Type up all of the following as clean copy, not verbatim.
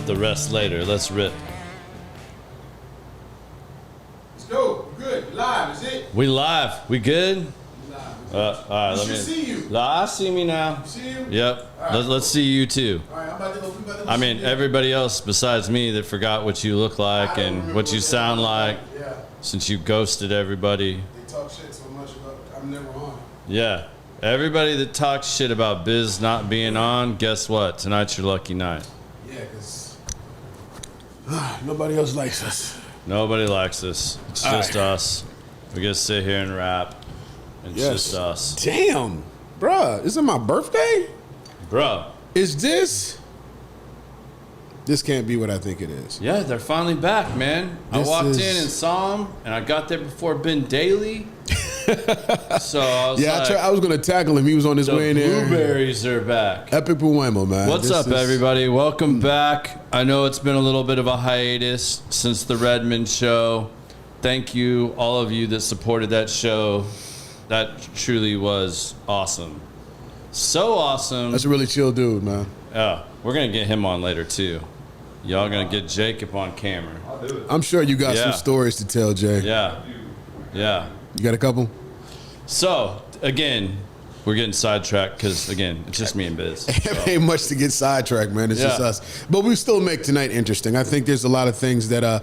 the rest later. Let's rip. Let's go. We're good. Live, is it? We live. We good? All right, let me see you. I see me now. You see you? Yep. Right. Let's see you too. All right, I'm about to go. I mean, everybody else besides me that forgot what you look like and what you sound like, since you ghosted everybody. They talk shit so much about I'm never on. Yeah. Everybody that talks shit about Biz not being on, guess what? Tonight's your lucky night. Yeah, because nobody else likes us. Nobody likes us. It's just us. We get to sit here and rap. It's just us. Damn. Bruh, is it my birthday? Bro. Is this? This can't be what I think it is. Yeah, they're finally back, man. I walked in and saw them, and I got there before Ben Daly. So I was I was going to tackle him. He was on his way in there. The blueberries are back. Epic Buemo, man. What's up, everybody? Welcome back. I know it's been a little bit of a hiatus since the Redmond show. Thank you, all of you that supported that show. That truly was awesome. So awesome. That's a really chill dude, man. Yeah, we're going to get him on later, too. Y'all going to get Jacob on camera. I'm sure you got some stories to tell, Jay. Yeah. Yeah. You got a couple? So, again, we're getting sidetracked because, again, it's just me and Biz. So. Ain't much to get sidetracked, man. It's just us. But we still make tonight interesting. I think there's a lot of things that,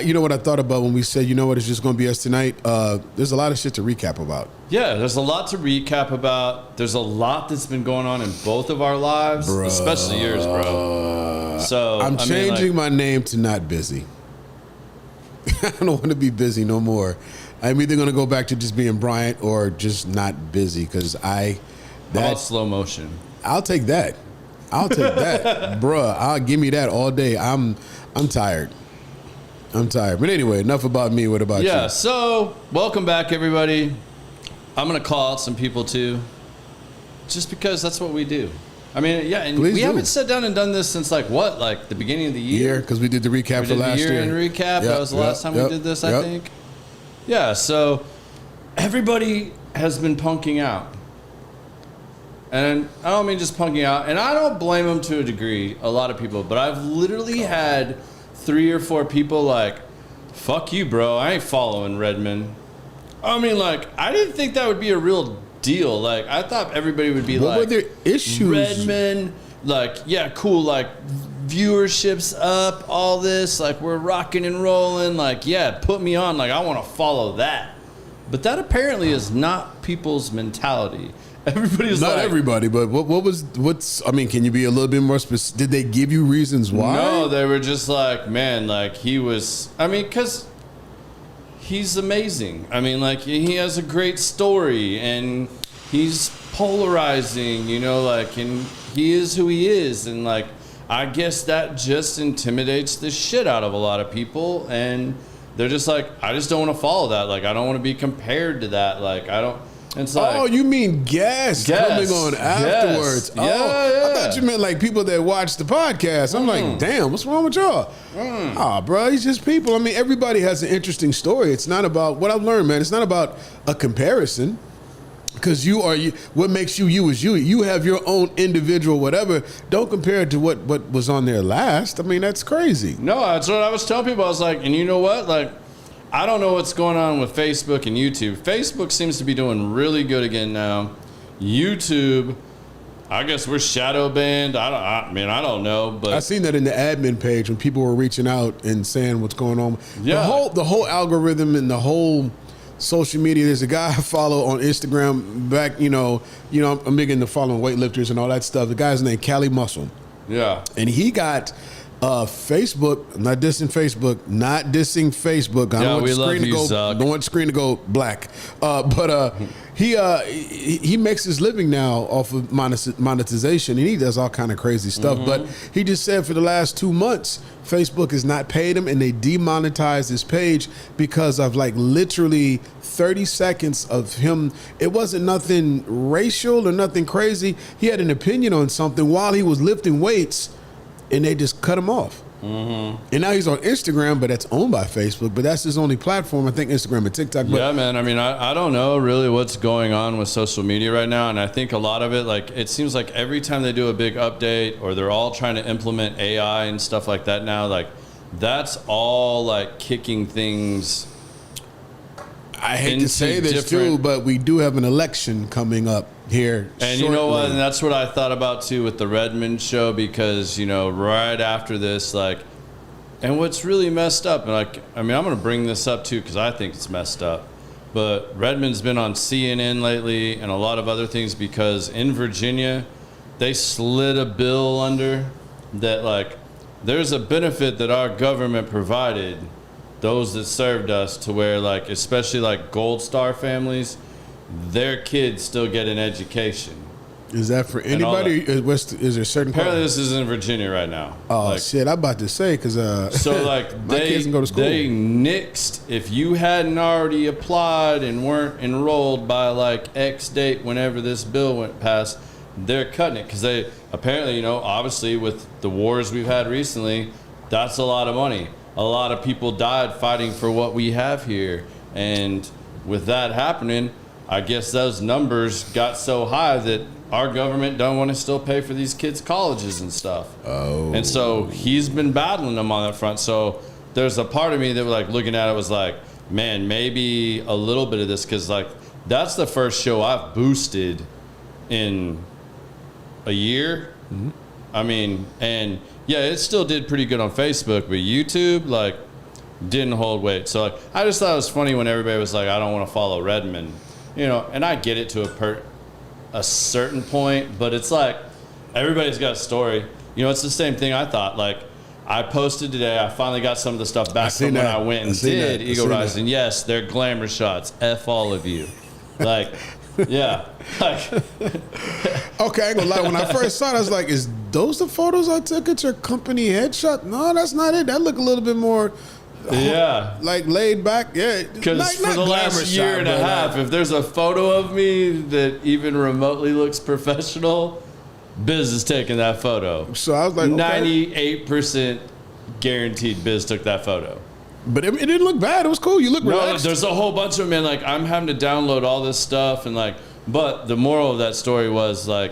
you know what I thought about when we said, you know what, it's just going to be us tonight? There's a lot of shit to recap about. Yeah, there's a lot to recap about. There's a lot that's been going on in both of our lives, especially yours, bro. So I'm changing my name to Not Busy. I don't want to be busy no more. I'm either going to go back to just being Bryant or just not busy because How about slow motion? I'll take that. Bruh, give me that all day. I'm tired. But anyway, enough about me. What about you? Yeah, so welcome back, everybody. I'm going to call out some people, too, just because that's what we do. I mean, yeah, and we haven't sat down and done this since, like the beginning of the year? Because we did the recap for last year. We did the year-end recap. That was the last time we did this, I think. Yeah, so everybody has been punking out. And I don't mean just punking out. And I don't blame them to a degree, a lot of people. But I've literally had 3 or 4 people like, fuck you, bro. I ain't following Redmond. I mean, like, I didn't think that would be a real deal. Like, I thought everybody would be what like, were their issues? Redmond, like, yeah, cool, like, viewership's up, all this, like, we're rocking and rolling, like, yeah, put me on, like, I want to follow that. But that apparently is not people's mentality. Everybody's not like, everybody, but what's I mean, can you be a little bit more specific? Did they give you reasons why? No, they were just like, man, like, he was, I mean, because he's amazing. I mean, like, he has a great story, and he's polarizing, you know, like, and he is who he is, and, like, I guess that just intimidates the shit out of a lot of people, and they're just like, I just don't want to follow that. Like, I don't want to be compared to that. Like, I don't. It's like, oh, you mean guests coming on afterwards? Yeah, I thought you meant like people that watch the podcast. I'm like, damn, what's wrong with y'all? Bro, it's just people. I mean, everybody has an interesting story. It's not about what I've learned, man. It's not about a comparison. Because you are you. What makes you you is you. You have your own individual whatever. Don't compare it to what was on there last. I mean, that's crazy. No, that's what I was telling people. I was like, and you know what? Like, I don't know what's going on with Facebook and YouTube. Facebook seems to be doing really good again now. YouTube, I guess we're shadow banned. I don't know. But I seen that in the admin page when people were reaching out and saying what's going on. Yeah. The whole algorithm and the whole social media. There's a guy I follow on Instagram back, you know, I'm big into following weightlifters and all that stuff. The guy's named Cali Muscle. Yeah. And he got Facebook, not dissing Facebook. I don't want the screen to go. Don't want the screen to go black. But he makes his living now off of monetization, and he does all kind of crazy stuff. Mm-hmm. But he just said for the last 2 months, Facebook has not paid him, and they demonetized his page because of like literally 30 seconds of him. It wasn't nothing racial or nothing crazy. He had an opinion on something while he was lifting weights, and they just cut him off. And now he's on Instagram, but that's owned by Facebook. But that's his only platform. I think Instagram and TikTok. But yeah, man. I mean, I don't know really what's going on with social media right now. And I think a lot of it, like, it seems like every time they do a big update or they're all trying to implement AI and stuff like that now, like, that's all, like, kicking things. I hate to say this too, but we do have an election coming up here. And shortly. you know what? And that's what I thought about too with the Redmond show, because, you know, right after this, like, and what's really messed up, and like, I mean, I'm going to bring this up too because I think it's messed up, but Redmond's been on CNN lately and a lot of other things because in Virginia, they slid a bill under that, like, there's a benefit that our government provided those that served us to where, like, especially like Gold Star families, their kids still get an education. Is that for anybody? Is there certain? Apparently, this is in Virginia right now. Oh, like, shit! I'm about to say because so like my kids can go to school. They nixed if you hadn't already applied and weren't enrolled by like X date whenever this bill went past. They're cutting it because they apparently, you know, obviously with the wars we've had recently, that's a lot of money. A lot of people died fighting for what we have here. And with that happening, I guess those numbers got so high that our government don't want to still pay for these kids' colleges and stuff. Oh. And so he's been battling them on that front. So there's a part of me that, like, looking at it was like, man, maybe a little bit of this, because, like, that's the first show I've boosted in a year. Mm-hmm. I mean, and yeah, it still did pretty good on Facebook, but YouTube, like, didn't hold weight. So, like, I just thought it was funny when everybody was like, I don't want to follow Redmond, you know, and I get it to a certain point, but it's like, everybody's got a story. You know, it's the same thing I thought. Like, I posted today, I finally got some of the stuff back from when I went and did Eagle Rising. Yes, they're glamour shots. F all of you. Like, yeah. Like, okay, I ain't gonna lie. When I first saw it, I was like, is those the photos I took at your company headshot? No, that's not it. That look a little bit more, yeah, like laid back. Yeah, because for the last year and a half, if there's a photo of me that even remotely looks professional, Biz is taking that photo. So I was like, 98% guaranteed Biz took that photo. But it didn't look bad. It was cool. You look relaxed. No, there's a whole bunch of men. Like, I'm having to download all this stuff, and like, but the moral of that story was, like,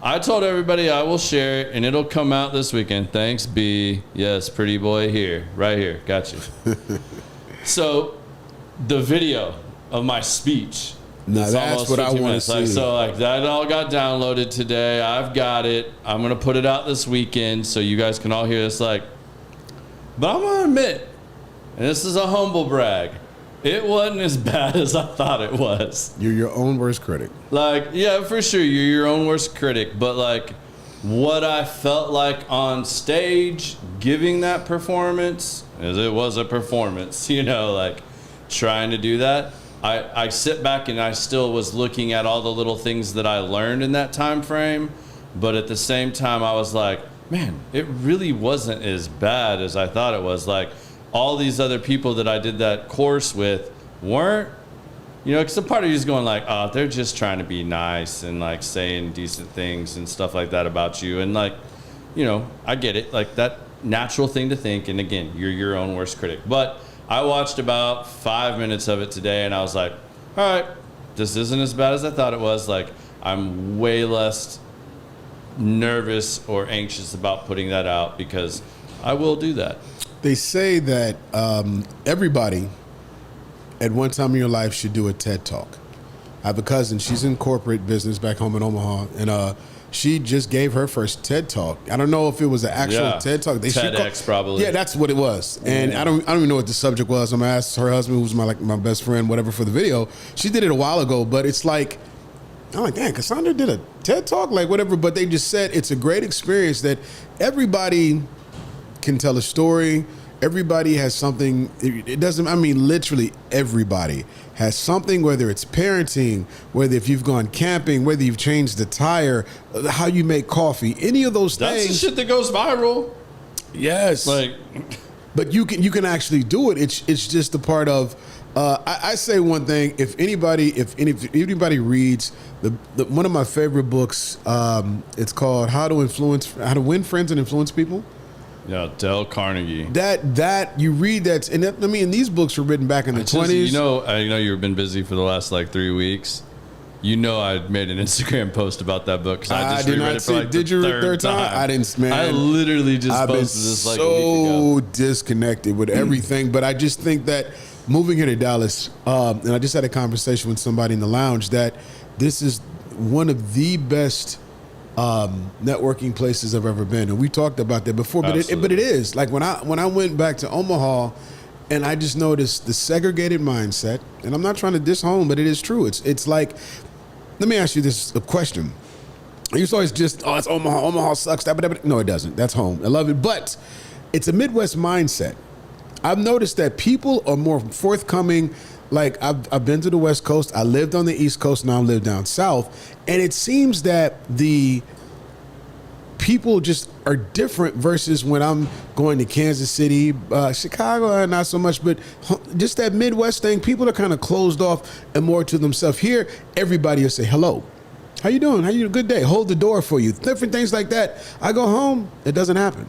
I told everybody I will share it, and it'll come out this weekend. Thanks, B. Yes, pretty boy here, right here. Got you. So, the video of my speech. Now that's what I want to see. Like, so, like, that all got downloaded today. I've got it. I'm gonna put it out this weekend so you guys can all hear this. Like, but I'm gonna admit, and this is a humble brag, it wasn't as bad as I thought it was. You're your own worst critic. Like, yeah, for sure, you're your own worst critic. But, like, what I felt like on stage giving that performance, as it was a performance, you know, like, trying to do that, I sit back and I still was looking at all the little things that I learned in that time frame. But at the same time, I was like, man, it really wasn't as bad as I thought it was. Like, all these other people that I did that course with weren't, you know, because the part of you is going like, oh, they're just trying to be nice and like saying decent things and stuff like that about you. And like, you know, I get it. Like, that natural thing to think. And again, you're your own worst critic. But I watched about 5 minutes of it today and I was like, all right, this isn't as bad as I thought it was. Like, I'm way less nervous or anxious about putting that out because I will do that. They say that everybody at one time in your life should do a TED Talk. I have a cousin. She's in corporate business back home in Omaha, and she just gave her first TED Talk. I don't know if it was an actual TED Talk. TEDx probably. Yeah, that's what it was. And I don't even know what the subject was. I'm gonna ask her husband, who's my best friend, whatever, for the video. She did it a while ago, but it's like, I'm like, damn, Cassandra did a TED Talk, like whatever. But they just said it's a great experience that everybody can tell a story. Everybody has something. It doesn't, I mean, literally everybody has something, whether it's parenting, whether if you've gone camping, whether you've changed the tire, how you make coffee, any of those things. That's the shit that goes viral. Yes. Like, but you can actually do it. It's just a part of, I say one thing, if anybody reads the one of my favorite books, it's called How to Win Friends and Influence People. Yeah, Dale Carnegie. That you read that, and I mean, these books were written back in the 20s. I know you've been busy for the last like 3 weeks. You know, I made an Instagram post about that book because I just reread it for like the third time. I didn't, man. I literally just I've posted this like a week so ago. disconnected with everything, but I just think that moving here to Dallas, and I just had a conversation with somebody in the lounge that this is one of the best networking places I've ever been, and we talked about that before. But it is like when I went back to Omaha, and I just noticed the segregated mindset. And I'm not trying to diss home, but it is true. It's like, let me ask you a question. I used to always just, it's Omaha. Omaha sucks. No, it doesn't. That's home. I love it, but it's a Midwest mindset. I've noticed that people are more forthcoming. Like I've been to the West Coast. I lived on the East Coast. Now I live down south, and it seems that the people just are different versus when I'm going to Kansas City, Chicago, not so much, but just that Midwest thing. People are kind of closed off and more to themselves. Here, everybody will say hello. How you doing? How you doing? Good day. Hold the door for you. Different things like that. I go home. It doesn't happen.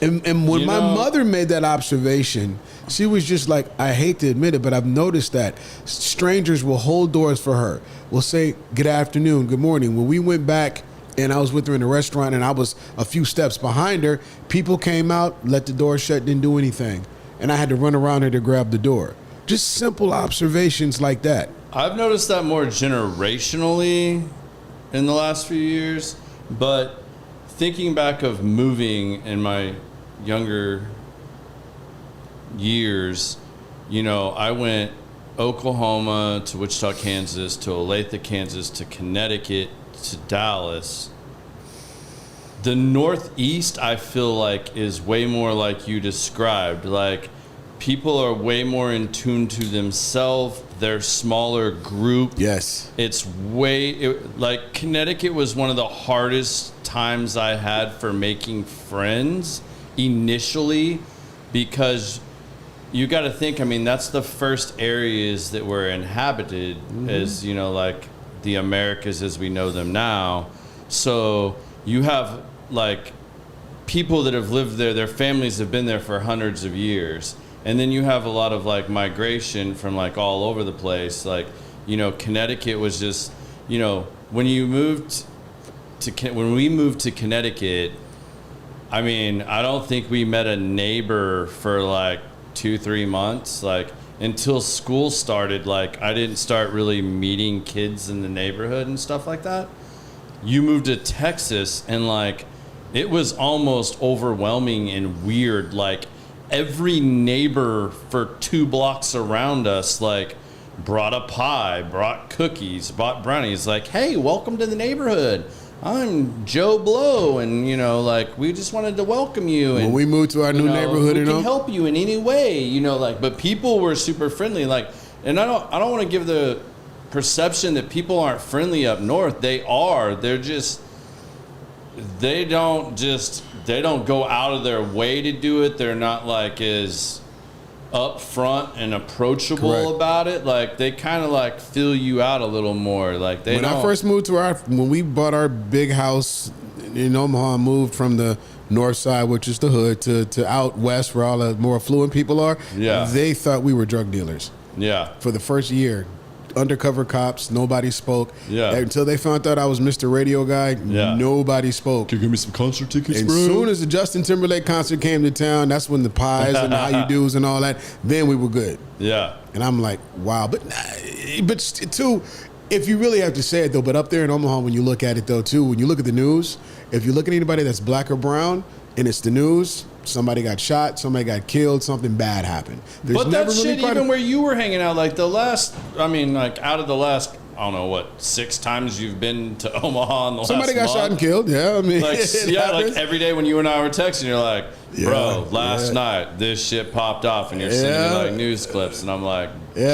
And when my mother made that observation, she was just like, I hate to admit it, but I've noticed that strangers will hold doors for her. Will say, good afternoon, good morning. When we went back and I was with her in the restaurant and I was a few steps behind her, people came out, let the door shut, didn't do anything. And I had to run around her to grab the door. Just simple observations like that. I've noticed that more generationally in the last few years, but thinking back of moving in my younger years, I went Oklahoma to Wichita, Kansas, to Olathe, Kansas, to Connecticut, to Dallas. The Northeast, I feel like, is way more like you described. Like, people are way more in tune to themselves. They're smaller group. Yes. Like Connecticut was one of the hardest times I had for making friends initially, because you got to think, I mean, that's the first areas that were inhabited as, like the Americas as we know them now. So you have like people that have lived there, their families have been there for hundreds of years. And then you have a lot of like migration from like all over the place. Like, Connecticut was just, when we moved to Connecticut, I mean, I don't think we met a neighbor for like 2-3 months. Like, until school started, like I didn't start really meeting kids in the neighborhood and stuff like that. You moved to Texas and like, it was almost overwhelming and weird. Like, every neighbor for 2 blocks around us, like, brought a pie, brought cookies, bought brownies. Like, hey, welcome to the neighborhood. I'm Joe Blow, and like we just wanted to welcome you. And when we moved to our new neighborhood, we can help you in any way. But people were super friendly. Like, and I don't want to give the perception that people aren't friendly up north. They are. They're just. They don't go out of their way to do it. They're not like as upfront and approachable about it. Like, they kind of like fill you out a little more. Like, when I first moved when we bought our big house in Omaha, and moved from the north side, which is the hood, to out west where all the more affluent people are. Yeah, they thought we were drug dealers. Yeah, for the first year. Undercover cops, nobody spoke. Yeah. Until they found out I was Mr. Radio Guy, nobody spoke. Can you give me some concert tickets, and bro? As soon as the Justin Timberlake concert came to town, that's when the pies and the how you do's and all that, then we were good. Yeah. And I'm like, wow. But too, if you really have to say it though, but up there in Omaha, when you look at it though too, when you look at the news, if you look at anybody that's black or brown and it's the news, somebody got shot, somebody got killed, something bad happened. There's but that shit, even where you were hanging out, like out of the last, I don't know what, 6 times you've been to Omaha in the somebody last month. Somebody got shot and killed, yeah. I mean, like every day when you and I were texting, you're like, bro, last night this shit popped off, and you're sending me like news clips, and I'm like,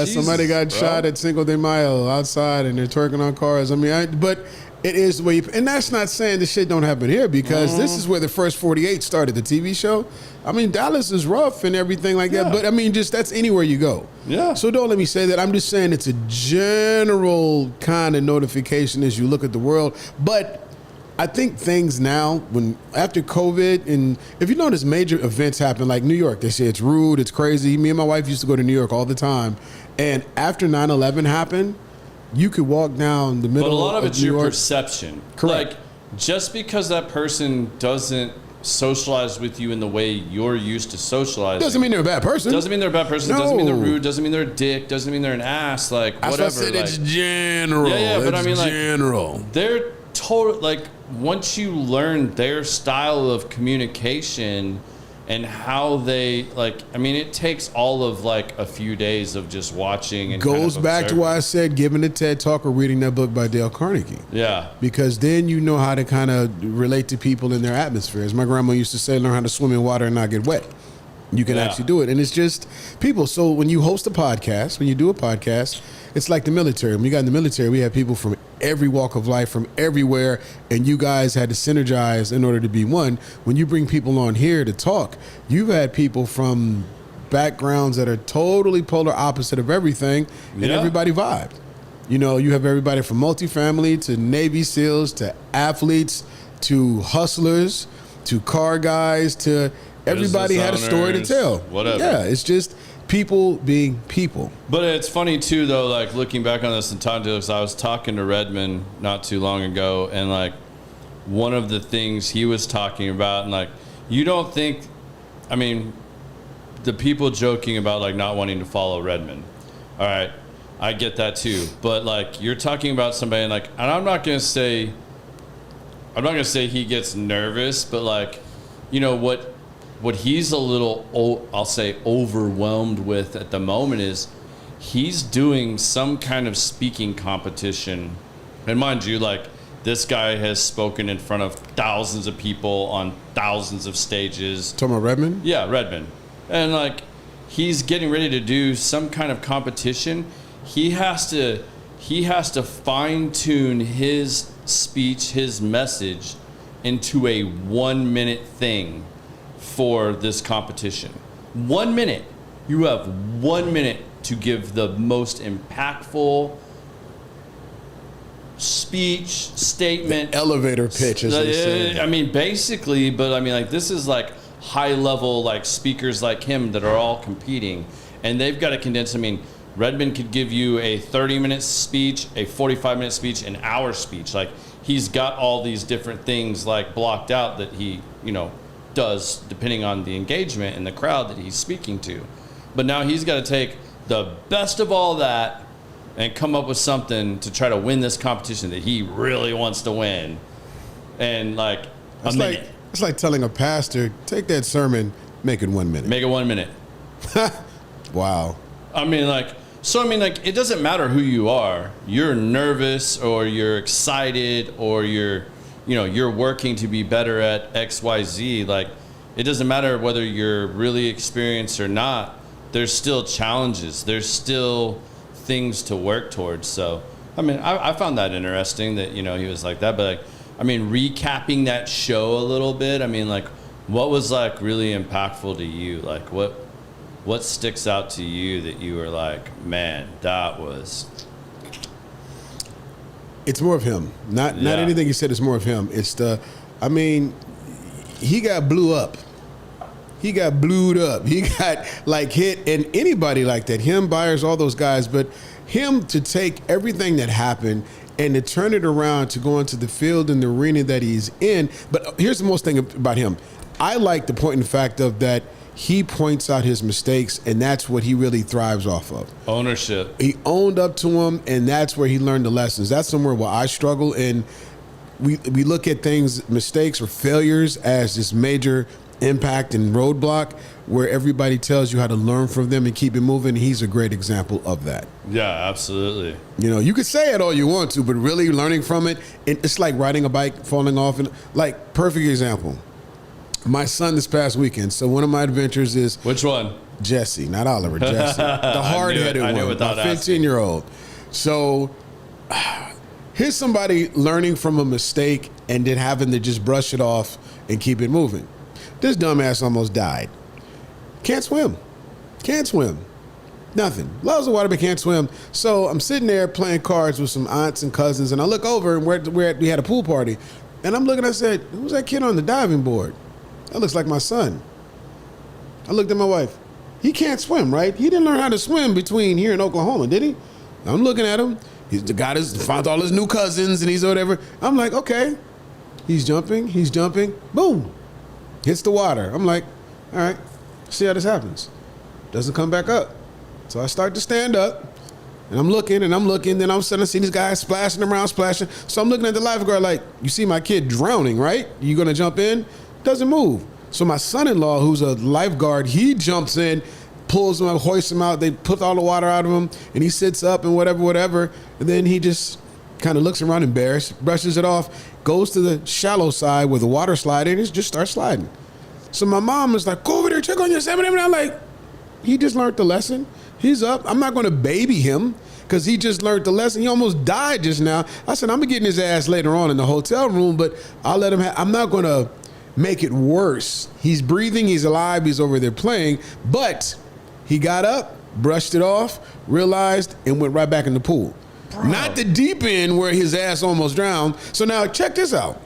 somebody got shot at Cinco de Mayo outside, and they're twerking on cars. I mean, but it is the way and that's not saying this shit don't happen here, because this is where the first 48 started, the TV show. I mean, Dallas is rough and everything like that, but I mean, just that's anywhere you go. Yeah. So don't let me say that. I'm just saying it's a general kind of notification as you look at the world. But I think things now, after COVID, and if you notice major events happen, like New York, they say it's rude, it's crazy. Me and my wife used to go to New York all the time. And after 9/11 happened, you could walk down the middle of New York. But a lot of it's your perception. Correct. Like, just because that person doesn't socialize with you in the way you're used to socializing. Doesn't mean they're a bad person. Doesn't mean they're a bad person. No. Doesn't mean they're rude. Doesn't mean they're a dick. Doesn't mean they're an ass. Like, whatever. That's why I said like, it's general. Yeah, but I mean, like, general. They're total, like, once you learn their style of communication and how they, like, I mean, it takes all of, like, a few days of just watching and goes kind of back to observing. why I said giving a TED Talk or reading that book by Dale Carnegie. Yeah. Because then you know how to kind of relate to people in their atmospheres. My grandma used to say, learn how to swim in water and not get wet. You can actually do it. And it's just people. So when you host a podcast, when you do a podcast, it's like the military. When you got in the military, we had people from every walk of life, from everywhere, and you guys had to synergize in order to be one. When you bring people on here to talk, you've had people from backgrounds that are totally polar opposite of everything, and everybody vibed. You know, you have everybody from multifamily to Navy SEALs to athletes to hustlers to car guys to everybody had a story to tell. Whatever. Yeah, it's just people being people. But it's funny too, though. Like, looking back on this and talking to this, I was talking to Redmond not too long ago, and like one of the things he was talking about, and like, you don't think, I mean, the people joking about like not wanting to follow Redmond. All right, I get that too. But like, you're talking about somebody, and like, and I'm not gonna say he gets nervous, but like, you know what he's a little, I'll say, overwhelmed with at the moment is he's doing some kind of speaking competition. And mind you, like, this guy has spoken in front of thousands of people on thousands of stages. Talking about Redmond? Yeah, Redmond. And like, he's getting ready to do some kind of competition. He has to fine tune his speech, his message into a 1 minute thing for this competition. 1 minute. You have 1 minute to give the most impactful speech, statement. The elevator pitch, as they say. I mean, basically, but I mean, like, this is like high level, like, speakers like him that are all competing, and they've got to condense. I mean, Redmond could give you a 30-minute speech, a 45-minute speech, an hour speech. Like, he's got all these different things like blocked out that he, you know, does depending on the engagement and the crowd that he's speaking to. But now he's got to take the best of all that and come up with something to try to win this competition that he really wants to win. And like, it's like telling a pastor, take that sermon, make it 1 minute. Make it 1 minute. Wow. I mean, like, so I mean, like, it doesn't matter who you are. You're nervous or you're excited or you're working to be better at XYZ. Like, it doesn't matter whether you're really experienced or not. There's still challenges. There's still things to work towards. So, I mean, I found that interesting that, you know, he was like that. But, like, I mean, recapping that show a little bit, I mean, like, what was, like, really impactful to you? Like, what sticks out to you that you were like, man, that was... It's more of him. Not anything he said is more of him. It's I mean, he got blew up. He got blued up. He got like hit, and anybody like that, him, Byers, all those guys, but him to take everything that happened and to turn it around to go into the field and the arena that he's in. But here's the most thing about him. I like the point in fact of that he points out his mistakes, and that's what he really thrives off of. Ownership. He owned up to them, and that's where he learned the lessons. That's somewhere where I struggle, and we look at things, mistakes or failures, as this major impact and roadblock where everybody tells you how to learn from them and keep it moving. He's a great example of that. Yeah, absolutely. You know, you could say it all you want to, but really learning from it, it's like riding a bike, falling off, and like, perfect example. My son this past weekend. So one of my adventures is... Which one? Jesse, not Oliver, Jesse. The hard-headed one, my 15-year-old. So here's somebody learning from a mistake and then having to just brush it off and keep it moving. This dumbass almost died. Can't swim. Can't swim. Nothing. Loves the water, but can't swim. So I'm sitting there playing cards with some aunts and cousins, and I look over, and we had a pool party. And I'm looking, I said, who's that kid on the diving board? That looks like my son. I looked at my wife. He can't swim, right? He didn't learn how to swim between here and Oklahoma, did he? I'm looking at him. He's the guy that found all his new cousins and he's whatever. I'm like, okay. He's jumping. Boom. Hits the water. I'm like, all right, see how this happens. Doesn't come back up. So I start to stand up. And I'm looking. Then all of a sudden I see these guys splashing around. So I'm looking at the lifeguard like, you see my kid drowning, right? You gonna jump in? Doesn't move. So my son-in-law, who's a lifeguard, he jumps in, pulls him up, hoists him out. They put all the water out of him, and he sits up and whatever. And then he just kind of looks around embarrassed, brushes it off, goes to the shallow side where the water slide in, and just starts sliding. So my mom is like, go over there, check on your salmon. And I'm like, he just learned the lesson. He's up. I'm not going to baby him because he just learned the lesson. He almost died just now. I said, I'm going to get in his ass later on in the hotel room, but I'll let him I'm not going to make it worse. He's breathing. He's alive. He's over there playing. But he got up, brushed it off, realized, and went right back in the pool. Bro. Not the deep end where his ass almost drowned. So now check this out.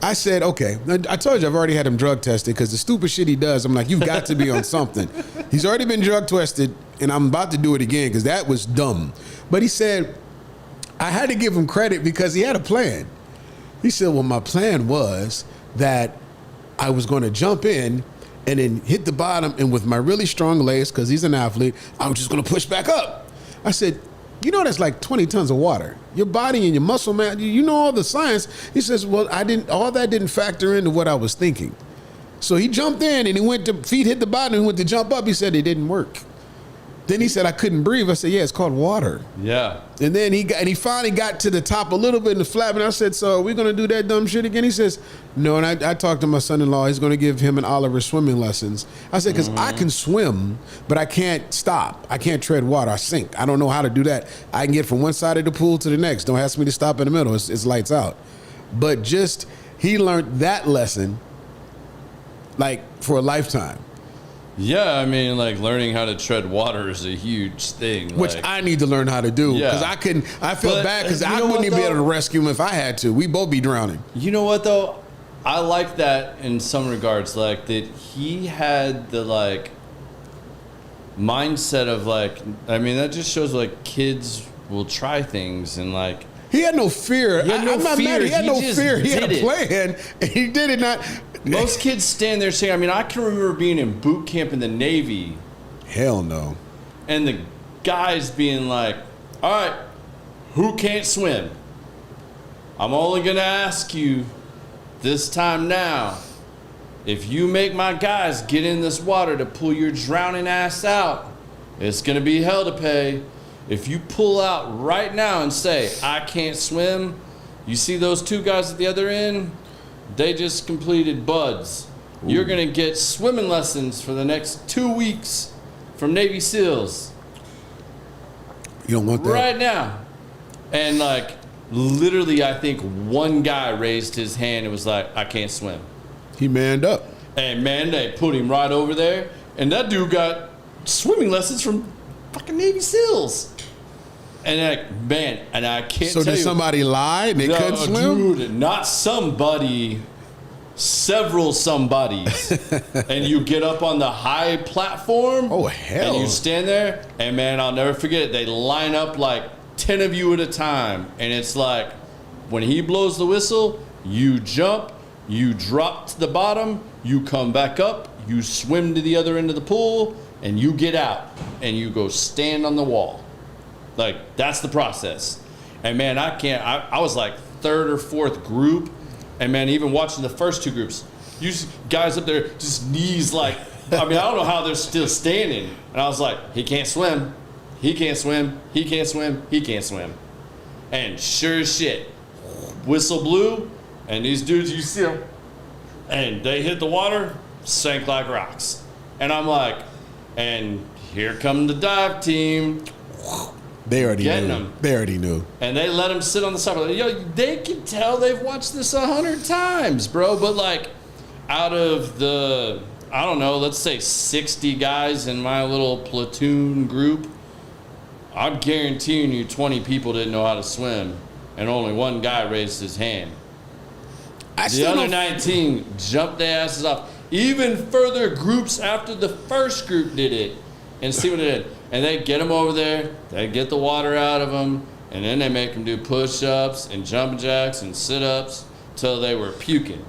I said, okay, I told you I've already had him drug tested because the stupid shit he does, I'm like, you've got to be on something. He's already been drug tested, and I'm about to do it again because that was dumb. But he said, I had to give him credit because he had a plan. He said, well, my plan was that I was going to jump in and then hit the bottom, and with my really strong legs, because he's an athlete, I was just going to push back up. I said, you know that's like 20 tons of water. Your body and your muscle mass, you know all the science. He says, well, all that didn't factor into what I was thinking. So he jumped in and he went to, feet hit the bottom and he went to jump up. He said it didn't work. Then he said, I couldn't breathe. I said, yeah, it's called water. Yeah. And then he finally got to the top a little bit in the flap. And I said, so are we going to do that dumb shit again? He says, no. And I talked to my son-in-law. He's going to give him and Oliver swimming lessons. I said, because I can swim, but I can't stop. I can't tread water. I sink. I don't know how to do that. I can get from one side of the pool to the next. Don't ask me to stop in the middle. It's lights out. But just, he learned that lesson like for a lifetime. Yeah, I mean, like learning how to tread water is a huge thing. Which like, I need to learn how to do because Yeah. I feel bad because I wouldn't even be able to rescue him if I had to. We both be drowning. You know what though? I like that in some regards, like that he had the like mindset of like, I mean, that just shows like kids will try things and like. He had no fear. He had no I'm not fear. mad. He had no just fear. He had a did it. plan, and he did it. Not Most kids stand there saying, I mean, I can remember being in boot camp in the Navy. Hell no. And the guys being like, all right, who can't swim? I'm only going to ask you this time now. If you make my guys get in this water to pull your drowning ass out, it's going to be hell to pay. If you pull out right now and say, I can't swim, you see those two guys at the other end? They just completed buds. Ooh. You're going to get swimming lessons for the next 2 weeks from Navy SEALs. You don't want that? Right now. And like, literally, I think one guy raised his hand and was like, I can't swim. He manned up. And man, they put him right over there. And that dude got swimming lessons from fucking Navy SEAls. And like, man, and I can't tell you. So did somebody lie and they couldn't swim? Dude, not somebody, several somebodies. And you get up on the high platform. Oh, hell. And you stand there, and man, I'll never forget it. They line up like 10 of you at a time. And it's like, when he blows the whistle, you jump, you drop to the bottom, you come back up, you swim to the other end of the pool, and you get out, and you go stand on the wall. Like, that's the process. And man, I was like third or fourth group. And man, even watching the first two groups, you guys up there, just knees like, I mean, I don't know how they're still standing. And I was like, he can't swim. He can't swim. He can't swim. He can't swim. And sure as shit, whistle blew, and these dudes, you see them, and they hit the water, sank like rocks. And I'm like, and here come the dive team. They already Getting knew. them. They already knew. And they let him sit on the side. Yo, they can tell they've watched this 100 times, bro. But like, out of the, I don't know, let's say 60 guys in my little platoon group, I'm guaranteeing you 20 people didn't know how to swim, and only one guy raised his hand. The other 19 jumped their asses off. Even further groups after the first group did it, and see what it did. And they get them over there. They get the water out of them, and then they make them do push-ups and jumping jacks and sit-ups till they were puking.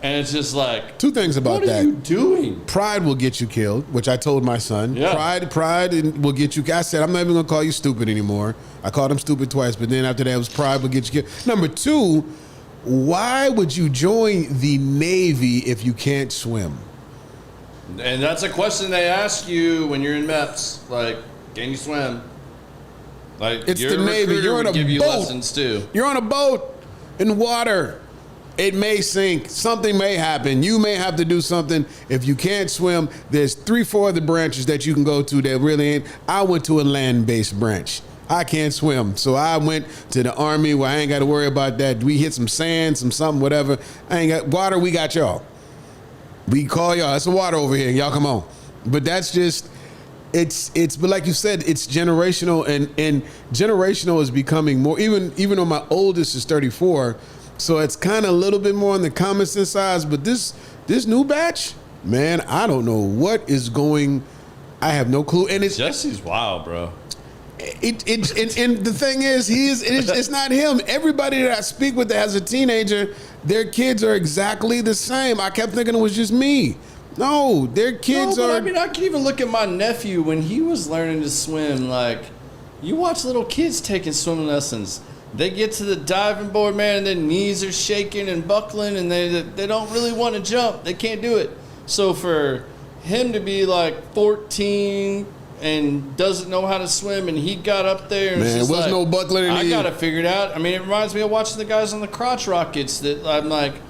And it's just like, two things about that. What are you doing? Pride will get you killed, which I told my son. Yeah. Pride will get you. I said, I'm not even going to call you stupid anymore. I called him stupid twice, but then after that, it was pride will get you killed. Number two, why would you join the Navy if you can't swim? And that's a question they ask you when you're in MEPS. Like, can you swim? Like, it's the Navy. You're on a give you boat. Lessons too. You're on a boat in water. It may sink. Something may happen. You may have to do something. If you can't swim, there's 3-4 other branches that you can go to that really ain't. I went to a land-based branch. I can't swim. So I went to the Army where I ain't got to worry about that. We hit some sand, some something, whatever. I ain't got water. We got y'all. We call y'all. It's the water over here. Y'all come on. But that's just, but like you said, it's generational, and generational is becoming more, even though my oldest is 34, so it's kind of a little bit more on the common sense side. But this new batch, man, I don't know what is going. I have no clue. And it's Jesse's wild, bro. And the thing is, it's not him. Everybody that I speak with that has a teenager, their kids are exactly the same. I kept thinking it was just me. No, their kids are. I mean, I can even look at my nephew when he was learning to swim. Like, you watch little kids taking swimming lessons. They get to the diving board, man, and their knees are shaking and buckling, and they don't really want to jump. They can't do it. So for him to be like 14 and doesn't know how to swim, and he got up there and was like, no buckling. I got it figured out. I mean, it reminds me of watching the guys on the crotch rockets that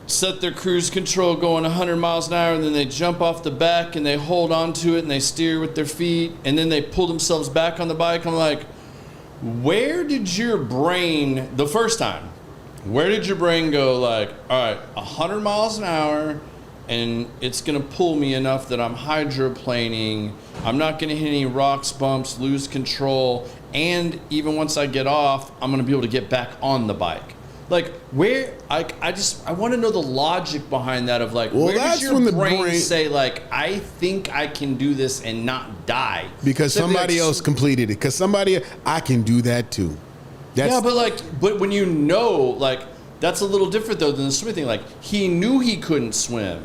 set their cruise control going 100 miles an hour, and then they jump off the back and they hold on to it and they steer with their feet, and then they pull themselves back on the bike. I'm like, where did your brain, the first time, where did your brain go like, all right, 100 miles an hour, and it's going to pull me enough that I'm hydroplaning, I'm not going to hit any rocks, bumps, lose control, and even once I get off, I'm going to be able to get back on the bike. Like, where, I want to know the logic behind that of like, where does your brain say like, I think I can do this and not die? Because somebody else completed it. Because I can do that too. But when you know, like, that's a little different though than the swimming thing. Like, he knew he couldn't swim.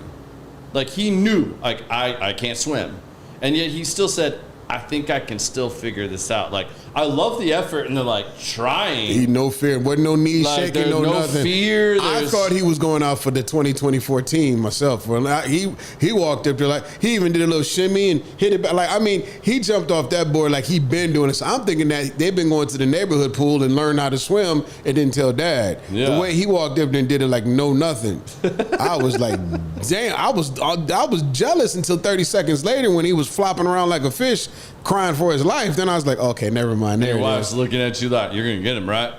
Like, he knew, like, I can't swim. And yet he still said, I think I can still figure this out. Like, I love the effort and the like trying. He no fear, wasn't no knees shaking, no nothing. Fear. I thought he was going out for the 2024 team myself. He walked up there like he even did a little shimmy and hit it back. Like, I mean, he jumped off that board like he'd been doing it. So I'm thinking that they've been going to the neighborhood pool and learned how to swim and didn't tell dad. Yeah. The way he walked up there and did it like no nothing. I was like, damn. I was jealous until 30 seconds later when he was flopping around like a fish, crying for his life. Then I was like, okay, never mind. Your wife's looking at you like, you're gonna get him, right?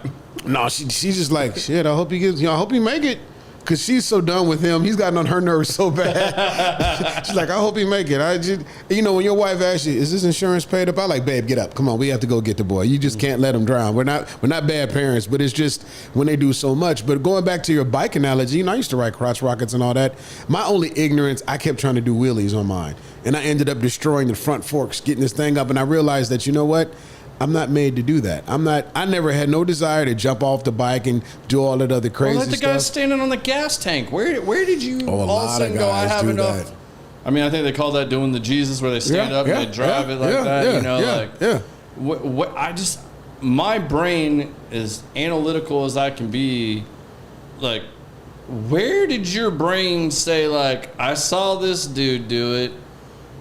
No, she's just like, shit, I hope he gets, I hope he make it. Cause she's so done with him. He's gotten on her nerves so bad. She's like, I hope he make it. When your wife asks you, is this insurance paid up? I like, babe, get up. Come on, we have to go get the boy. You just can't let him drown. We're not bad parents, but it's just when they do so much. But going back to your bike analogy, I used to ride crotch rockets and all that. My only ignorance, I kept trying to do wheelies on mine. And I ended up destroying the front forks, getting this thing up, and I realized that, you know what? I'm not made to do that. I never had no desire to jump off the bike and do all that other crazy stuff. Like the guy standing on the gas tank. Where did you all of a sudden go, I have enough? That. I mean, I think they call that doing the Jesus where they stand up and they drive it like that. My brain is analytical as I can be. Like, where did your brain say, like, I saw this dude do it,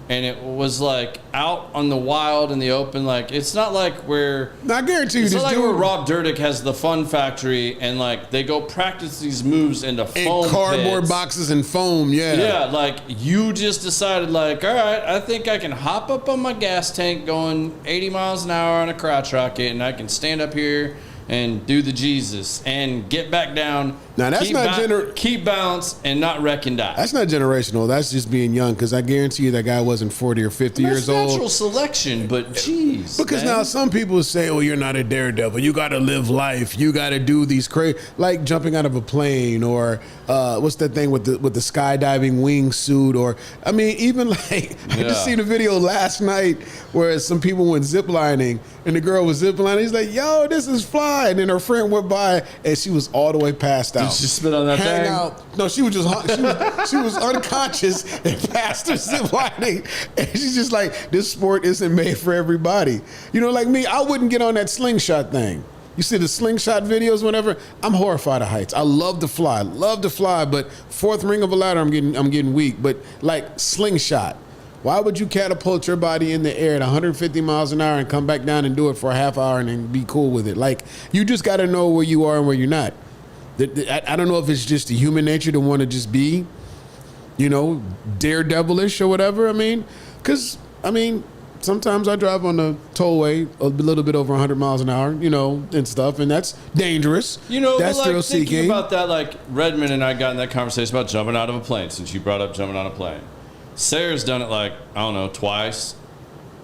and it was like out on the wild in the open? Like, it's not like where I guarantee you, it's not like where Rob Dyrdek has the Fun Factory and like they go practice these moves into foam cardboard pits. Boxes and foam. Yeah, like you just decided, like, all right, I think I can hop up on my gas tank going 80 miles an hour on a crotch rocket, and I can stand up here and do the Jesus and get back down. Now that's keep balance and not wreck and die. That's not generational. That's just being young. Because I guarantee you that guy wasn't 40 or 50 years old. That's natural selection, but geez. Because now some people say, "Oh, you're not a daredevil. You got to live life. You got to do these crazy, like jumping out of a plane, or what's that thing with the skydiving wingsuit, or I mean, even like I just seen a video last night where some people went ziplining and the girl was ziplining. He's like, "Yo, this is fly," and then her friend went by and she was all the way passed out. Did she spit on that thing? Out. No, she was just she was unconscious and passed her ziplining, and she's just like, "This sport isn't made for everybody." You know, like me, I wouldn't get on that slingshot thing. You see the slingshot videos, whenever I'm horrified of heights. I love to fly, but fourth ring of a ladder, I'm getting weak. But like slingshot, why would you catapult your body in the air at 150 miles an hour and come back down and do it for a half hour and then be cool with it? Like, you just got to know where you are and where you're not. I don't know if it's just the human nature to want to just be, you know, daredevilish or whatever. I mean, because, sometimes I drive on the tollway a little bit over 100 miles an hour, you know, and stuff, and that's dangerous. You know, that's but like thrill thinking seeking. about that, like Redmond and I got in that conversation about jumping out of a plane, since you brought up jumping on a plane. Sarah's done it like, I don't know, twice.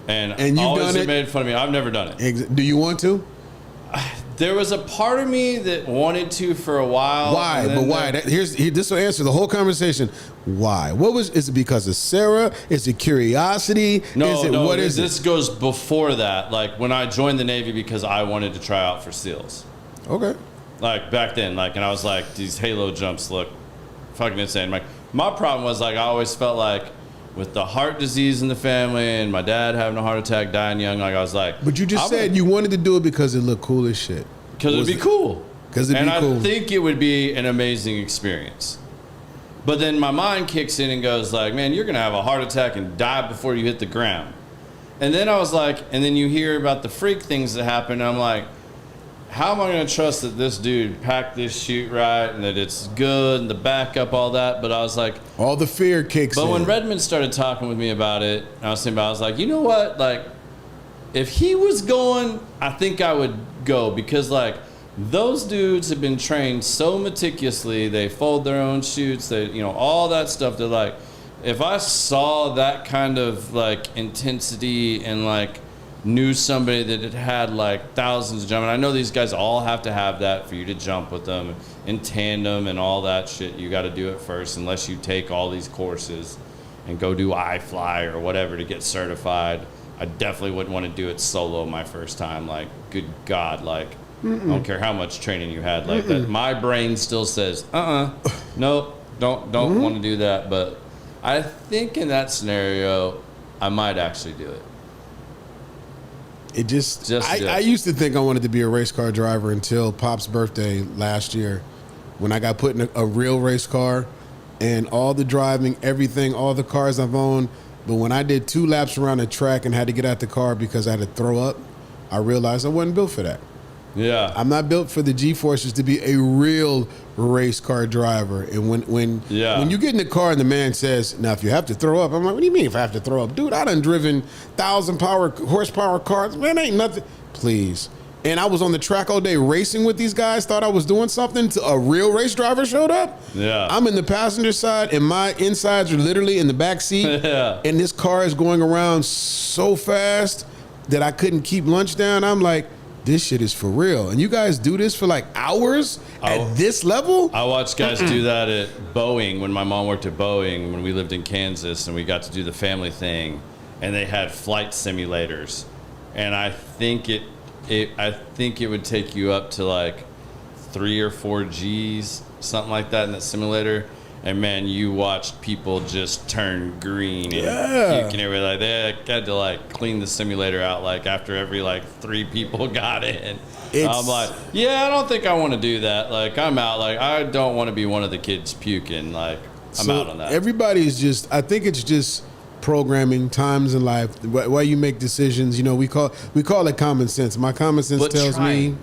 And you've always done it? made fun of me. I've never done it. Do you want to? There was a part of me that wanted to for a while. Why? But why? This will answer the whole conversation. Why? Is it because of Sarah? Is it curiosity? No, this goes before that. Like when I joined the Navy because I wanted to try out for SEALs. Okay. Like back then, and I was like, these halo jumps look fucking insane. Like my problem was I always felt like with the heart disease in the family and my dad having a heart attack, dying young, I was like... But you just said you wanted to do it because it looked cool as shit. Because it'd be cool. Because it'd be cool. And I think it would be an amazing experience. But then my mind kicks in and goes like, man, you're going to have a heart attack and die before you hit the ground. And then I was like... And then you hear about the freak things that happen, and I'm like, how am I going to trust that this dude packed this chute right and that it's good and the backup, all that? But I was like... all the fear kicks in. But when Redmond started talking with me about it, I was like, you know what? Like, if he was going, I think I would go. Because, like, those dudes have been trained so meticulously. They fold their own chutes. They, you know, all that stuff. They're like, if I saw that kind of, like, intensity and, like, knew somebody that had like thousands of jumping. I know these guys all have to have that for you to jump with them in tandem and all that shit. You got to do it first unless you take all these courses and go do iFly or whatever to get certified. I definitely wouldn't want to do it solo my first time. Like, good God, like, I don't care how much training you had like that. My brain still says, nope, don't want to do that. But I think in that scenario, I might actually do it. I used to think I wanted to be a race car driver until Pop's birthday last year when I got put in a real race car and all the driving, everything, all the cars I've owned. But when I did 2 laps around the track and had to get out the car because I had to throw up, I realized I wasn't built for that. Yeah. I'm not built for the G-forces to be a real race car driver. And when you get in the car and the man says, now if you have to throw up, I'm like, what do you mean if I have to throw up? Dude, I done driven 1,000 horsepower cars. Man, ain't nothing. Please. And I was on the track all day racing with these guys, thought I was doing something. A real race driver showed up. Yeah. I'm in the passenger side and my insides are literally in the back seat. Yeah. And this car is going around so fast that I couldn't keep lunch down. I'm like, this shit is for real. And you guys do this for like hours at this level? I watched guys do that at Boeing when my mom worked at Boeing when we lived in Kansas and we got to do the family thing. And they had flight simulators. And I think it would take you up to like 3 or 4 Gs, something like that in that simulator. And man, you watched people just turn green and puke and everything. Like they had to like clean the simulator out like after every like 3 people got in. I'm like, yeah, I don't think I want to do that. Like I'm out. Like I don't want to be one of the kids puking. Like I'm out on that. Everybody's just. I think it's just programming, times in life, why you make decisions. You know, we call it common sense. My common sense tells me.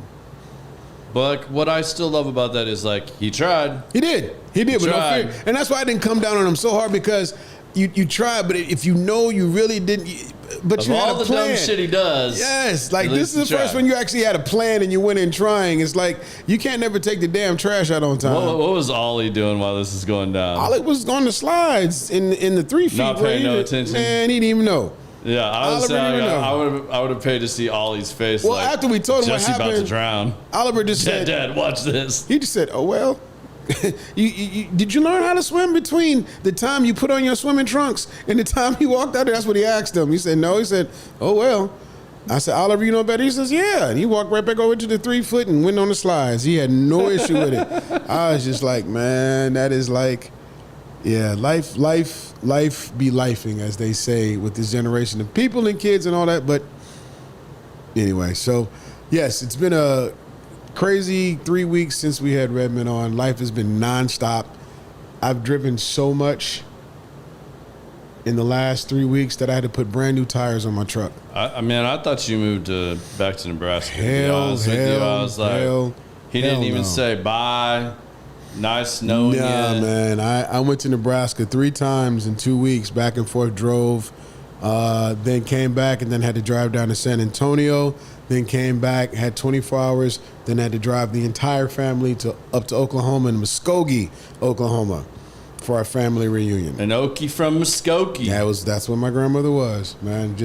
But like, what I still love about that is like he tried. He did with no fear, and that's why I didn't come down on him so hard because you tried. But if you know you really didn't, but you had all a the plan. dumb shit he does. Yes, like he this is the first one you actually had a plan and you went in trying. It's like you can't never take the damn trash out on time. What was Ollie doing while this is going down? Ollie was on the slides in the 3 feet. Not paying no attention. Man, he didn't even know. Yeah, I would have paid to see Ollie's face. Well, like, after we told him what Jesse happened, about to drown. Oliver just said, Dad, watch this. He just said, oh, well, did you learn how to swim between the time you put on your swimming trunks and the time you walked out there? That's what he asked him. He said, no. He said, oh, well. I said, Oliver, you know better? He says, yeah. And he walked right back over to the 3 foot and went on the slides. He had no issue with it. I was just like, man, that is like, yeah, life be lifing, as they say, with this generation of people and kids and all that. But anyway, so yes, it's been a crazy 3 weeks since we had Redmond on. Life has been nonstop. I've driven so much in the last 3 weeks that I had to put brand new tires on my truck. I mean, I thought you moved back to Nebraska. Hell, I was like, he didn't even say bye. Nice knowing you. Nah, man. I went to Nebraska 3 times in 2 weeks, back and forth, drove, then came back and then had to drive down to San Antonio, then came back, had 24 hours, then had to drive the entire family up to Oklahoma and Muskogee, Oklahoma for our family reunion. An Okie from Muskogee. That's what my grandmother was, man.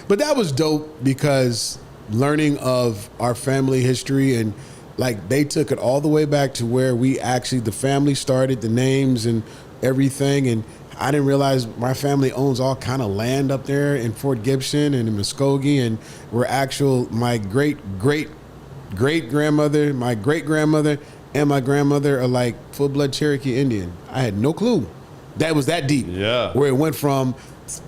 But that was dope because learning of our family history and like they took it all the way back to where the family started, the names and everything. And I didn't realize my family owns all kind of land up there in Fort Gibson and in Muskogee. And my great-great-great-grandmother, my great-grandmother, and my grandmother are like full-blood Cherokee Indian. I had no clue. That was that deep. Yeah. Where it went from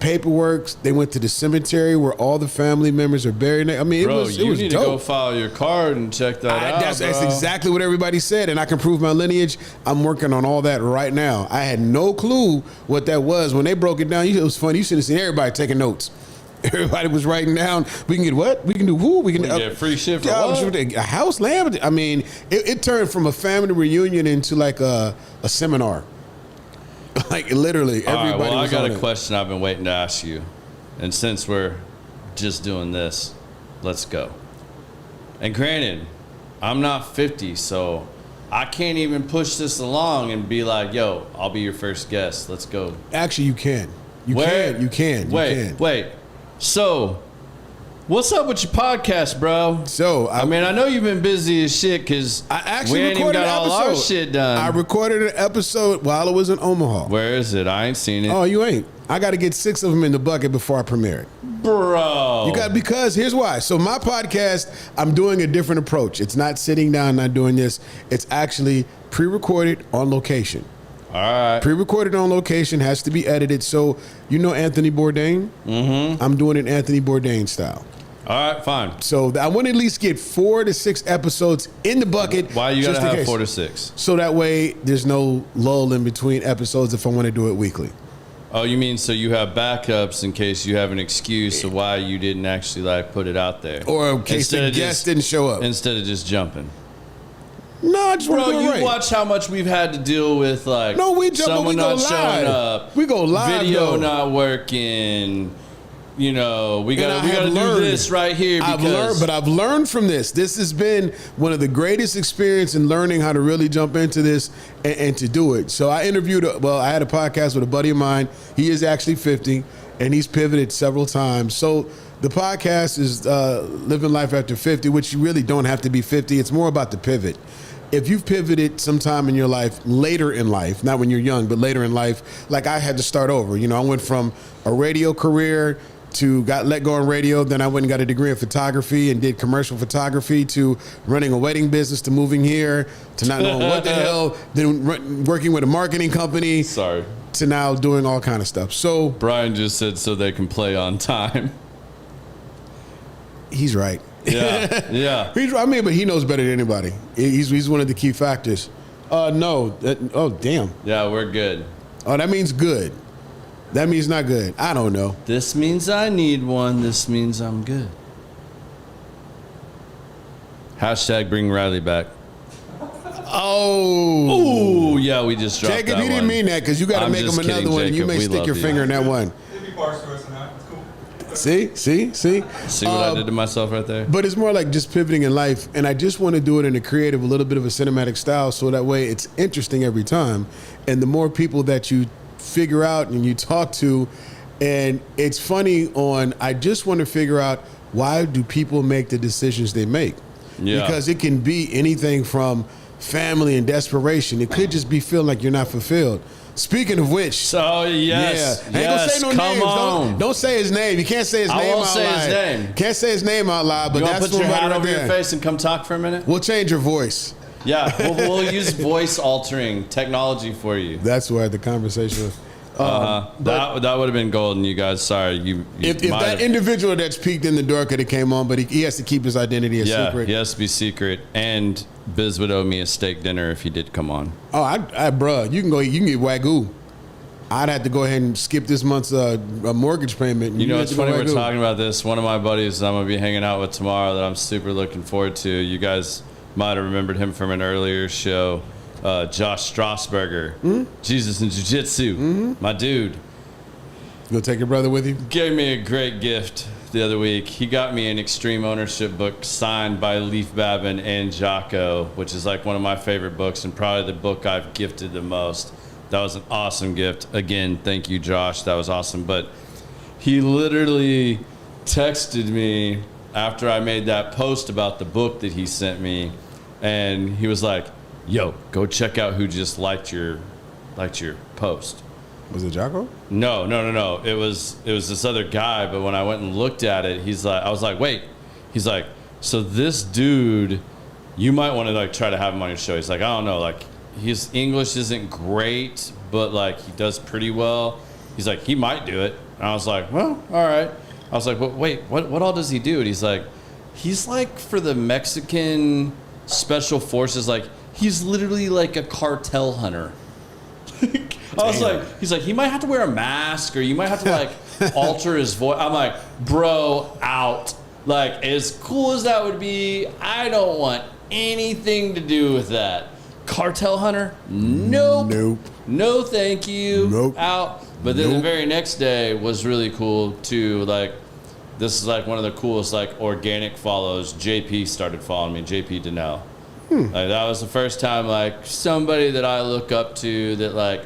paperwork, they went to the cemetery where all the family members are buried. I mean, it was dope. You need to go file your card and check that out. That's exactly what everybody said, and I can prove my lineage. I'm working on all that right now. I had no clue what that was when they broke it down. It was funny. You should have seen everybody taking notes. Everybody was writing down. We can get what? We can do who? We can get free shit for what? A house, land. I mean, it turned from a family reunion into like a seminar. Like literally, everybody. All right, well, was I got on a it. question I've been waiting to ask you, and since we're just doing this, let's go. And granted, I'm not 50, so I can't even push this along and be like, "Yo, I'll be your first guest. Let's go." Actually, you can. You can. Wait. So, what's up with your podcast, bro? So I mean, I know you've been busy as shit because I actually we ain't even recorded got an all our episode. shit done. I recorded an episode while I was in Omaha. Where is it? I ain't seen it. Oh, you ain't. I got to get 6 of them in the bucket before I premiere it. Bro. Because here's why. So my podcast, I'm doing a different approach. It's not sitting down, not doing this. It's actually pre-recorded on location. All right. Pre-recorded on location, has to be edited. So you know Anthony Bourdain? Mm-hmm. I'm doing it Anthony Bourdain style. All right, fine. So I want to at least get 4 to 6 episodes in the bucket. Why you gotta just in have case. 4 to 6? So that way there's no lull in between episodes if I want to do it weekly. Oh, you mean so you have backups in case you have an excuse of why you didn't actually like put it out there, Or in case the guest didn't show up. instead of just jumping. No, I just want to Bro, do it you right. watch how much we've had to deal with, like, No, we jump, someone we go not live. showing up, We go live, video though. not working. You know, we And I gotta have do learned. this right here because I've learned from this. This has been one of the greatest experience in learning how to really jump into this and to do it. So I had a podcast with a buddy of mine. He is actually 50 and he's pivoted several times. So the podcast is Living Life After 50, which you really don't have to be 50. It's more about the pivot. If you've pivoted sometime in your life, later in life, not when you're young, but later in life, like I had to start over. You know, I went from a radio career to got let go on radio. Then I went and got a degree in photography and did commercial photography, to running a wedding business, to moving here, to not knowing what the hell, then working with a marketing company. Sorry. To now doing all kind of stuff. So Brian just said so they can play on time. he's right. Yeah, yeah. But he knows better than anybody. He's one of the key factors. Oh, damn. Yeah, we're good. Oh, that means good. That means not good. I don't know. This means I need one. This means I'm good. Hashtag bring Riley back. Oh. Ooh, yeah, we just dropped Jacob, that he didn't one. mean that because you got to I'm make him just another kidding, one and you Jacob. may We stick love your you. finger in that one. It'd be parts to us tonight. It's cool. See? See what I did to myself right there? But it's more like just pivoting in life, and I just want to do it in a creative, a little bit of a cinematic style, so that way it's interesting every time. And the more people that you figure out and you talk to, and it's funny I just want to figure out, why do people make the decisions they make? Yeah. Because it can be anything from family and desperation. It could just be feeling like you're not fulfilled. Speaking of which, so yes, yeah. Ain't gonna say no come names. on. Don't say his name. You can't say his name out loud. I won't say his name. Can't say his name out loud. But you that's put your hat right over there. your face and come talk for a minute. We'll change your voice. Yeah, we'll use voice altering technology for you. That's where the conversation was. That would have been golden, you guys. Sorry, you if that individual that's peeked in the door could have came on, but he has to keep his identity a secret. He has to be secret. And Biz would owe me a steak dinner if he did come on. Oh, bruh, you can get Wagyu. I'd have to go ahead and skip this month's mortgage payment. You know, it's funny we're talking about this. One of my buddies I'm going to be hanging out with tomorrow that I'm super looking forward to. You guys might have remembered him from an earlier show. Josh Strasberger, Jesus and Jiu-Jitsu, my dude. You'll take your brother with you? Gave me a great gift the other week. He got me an Extreme Ownership book signed by Leif Babin and Jocko, which is like one of my favorite books and probably the book I've gifted the most. That was an awesome gift. Again, thank you, Josh. That was awesome. But he literally texted me after I made that post about the book that he sent me, and he was like, yo, go check out who just liked your post. Was it Jocko? No. It was this other guy, but when I went and looked at it, I was like, wait. He's like, so this dude, you might want to like try to have him on your show. He's like, I don't know, like his English isn't great, but like he does pretty well. He's like, he might do it. And I was like, well, all right. I was like, well, wait, what all does he do? And he's like for the Mexican Special Forces, like he's literally like a cartel hunter. I was like, he's like, he might have to wear a mask or you might have to like alter his voice. I'm like, bro, out. Like, as cool as that would be, I don't want anything to do with that. Cartel hunter? Nope. No, thank you. Nope. Out. But then the very next day was really cool too. Like, this is like one of the coolest like organic follows. JP started following me. JP Donnell. Like, that was the first time like somebody that I look up to that like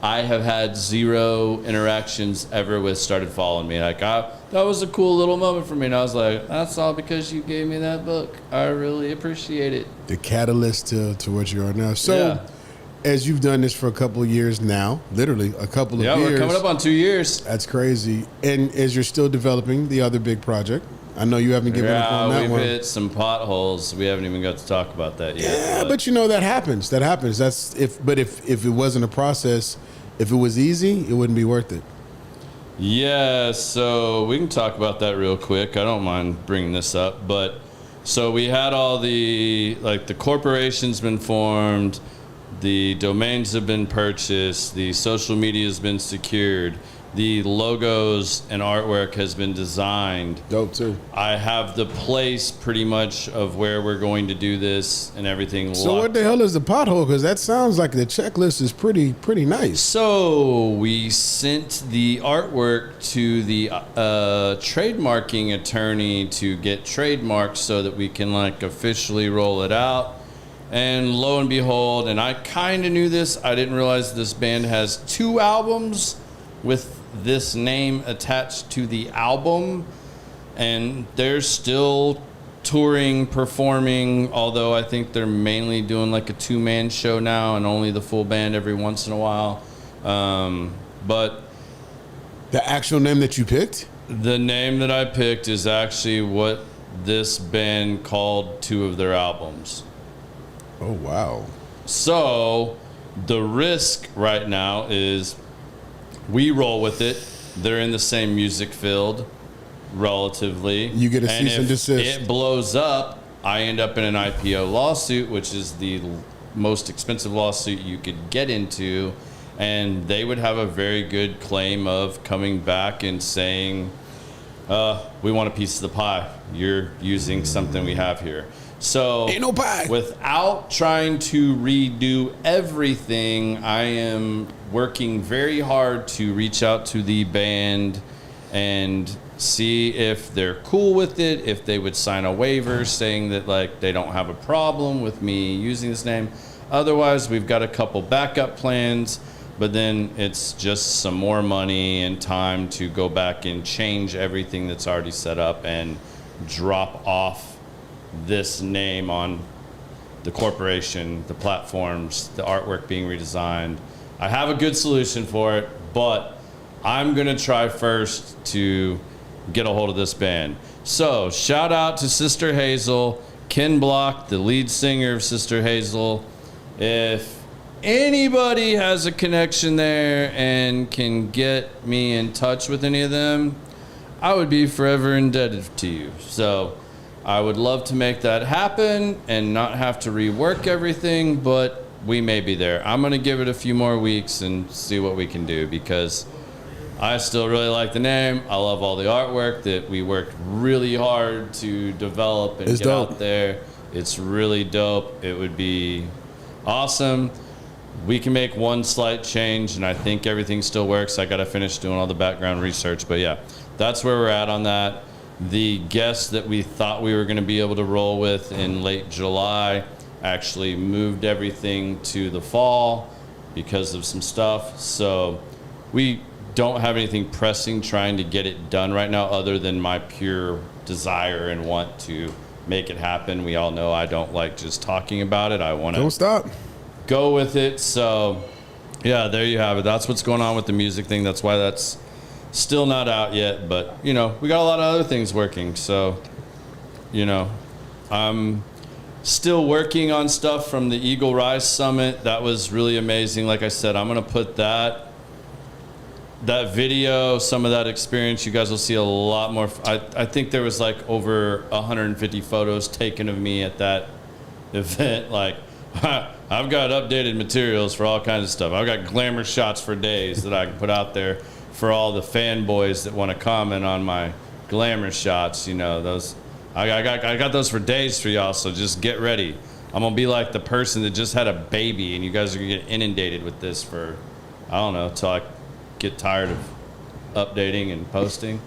I have had zero interactions ever with started following me. Like that was a cool little moment for me. And I was like, that's all because you gave me that book. I really appreciate it. The catalyst to what you are now. So as you've done this for a couple of years now, literally a couple of years. Yeah, we're coming up on 2 years. That's crazy. And as you're still developing the other big project, I know you haven't given up on that one. Yeah, we've hit some potholes. We haven't even got to talk about that yet. Yeah, but you know that happens. That's if it wasn't a process, if it was easy, it wouldn't be worth it. Yeah, so we can talk about that real quick. I don't mind bringing this up, but so we had all the corporation's been formed, the domains have been purchased, the social media has been secured. The logos and artwork has been designed. Dope too. I have the place pretty much of where we're going to do this and everything. So what the hell is the pothole? Because that sounds like the checklist is pretty nice. So we sent the artwork to the trademarking attorney to get trademarked so that we can like officially roll it out. And lo and behold, and I kind of knew this, I didn't realize this band has 2 albums with this name attached to the album, and they're still touring, performing, although I think they're mainly doing like a 2-man show now and only the full band every once in a while. But the actual name that you picked? The name that I picked is actually what this band called 2 of their albums. Oh, wow. So the risk right now is we roll with it. They're in the same music field, relatively. You get a cease and desist. If it blows up, I end up in an IPO lawsuit, which is the most expensive lawsuit you could get into. And they would have a very good claim of coming back and saying, we want a piece of the pie. You're using something we have here. So ain't no pie. Without trying to redo everything, I am working very hard to reach out to the band and see if they're cool with it, if they would sign a waiver saying that like they don't have a problem with me using this name. Otherwise, we've got a couple backup plans, but then it's just some more money and time to go back and change everything that's already set up and drop off this name on the corporation, the platforms, the artwork being redesigned. I have a good solution for it, but I'm gonna try first to get a hold of this band. So shout out to Sister Hazel, Ken Block, the lead singer of Sister Hazel. If anybody has a connection there and can get me in touch with any of them, I would be forever indebted to you. So I would love to make that happen and not have to rework everything, but we may be there. I'm going to give it a few more weeks and see what we can do, because I still really like the name. I love all the artwork that we worked really hard to develop and get out there. It's really dope. It would be awesome. We can make one slight change, and I think everything still works. I got to finish doing all the background research, but yeah, that's where we're at on that. The guest that we thought we were going to be able to roll with in late July actually moved everything to the fall because of some stuff. So we don't have anything pressing trying to get it done right now, other than my pure desire and want to make it happen. We all know I don't like just talking about it. I want to don't stop, go with it. So yeah, there you have it. That's what's going on with the music thing. That's why that's still not out yet, but you know, we got a lot of other things working. So, you know, I'm still working on stuff from the Eagle Rise Summit. That was really amazing. Like I said, I'm going to put that video, some of that experience, you guys will see a lot more. I think there was like over 150 photos taken of me at that event. Like, I've got updated materials for all kinds of stuff. I've got glamour shots for days that I can put out there for all the fanboys that want to comment on my glamour shots. You know, those I got those for days for y'all, so just get ready. I'm gonna be like the person that just had a baby, and you guys are gonna get inundated with this for, I don't know, till I get tired of updating and posting.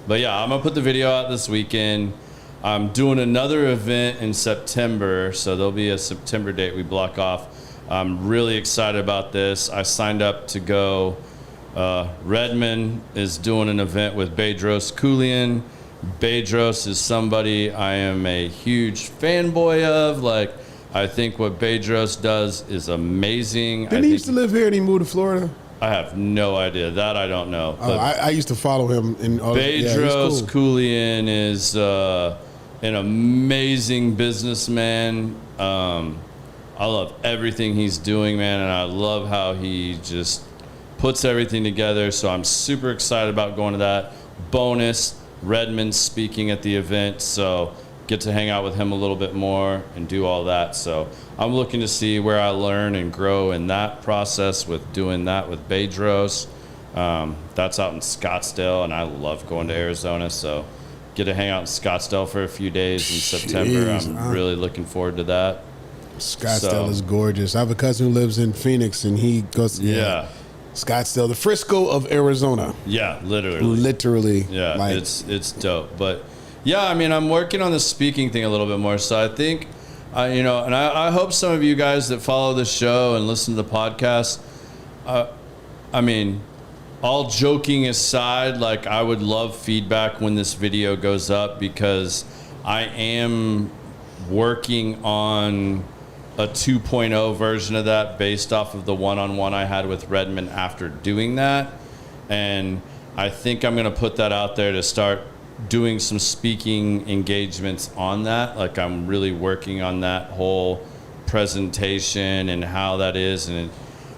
But yeah, I'm gonna put the video out this weekend. I'm doing another event in September, so there'll be a September date we block off. I'm really excited about this. I signed up to go. Redmond is doing an event with Bedros Keuilian. Bedros is somebody I am a huge fanboy of. Like, I think what Bedros does is amazing. Didn't he used to live here and he moved to Florida? I have no idea. That I don't know. But I used to follow him. Bedros Keuilian is an amazing businessman. I love everything he's doing, man, and I love how he just puts everything together. So I'm super excited about going to that. Bonus, Redmond speaking at the event, so get to hang out with him a little bit more and do all that. So I'm looking to see where I learn and grow in that process with doing that with Bedros. That's out in Scottsdale, and I love going to Arizona, so get to hang out in Scottsdale for a few days in September. I'm really looking forward to that. Scottsdale is gorgeous. I have a cousin who lives in Phoenix, and he goes Scottsdale, the Frisco of Arizona. Yeah, literally. Yeah, like, it's dope. But yeah, I mean, I'm working on the speaking thing a little bit more. So I think, you know, and I hope some of you guys that follow the show and listen to the podcast, I mean, all joking aside, like, I would love feedback when this video goes up, because I am working on a 2.0 version of that based off of the one-on-one I had with Redmond after doing that. And I think I'm going to put that out there to start doing some speaking engagements on that. Like, I'm really working on that whole presentation and how that is. And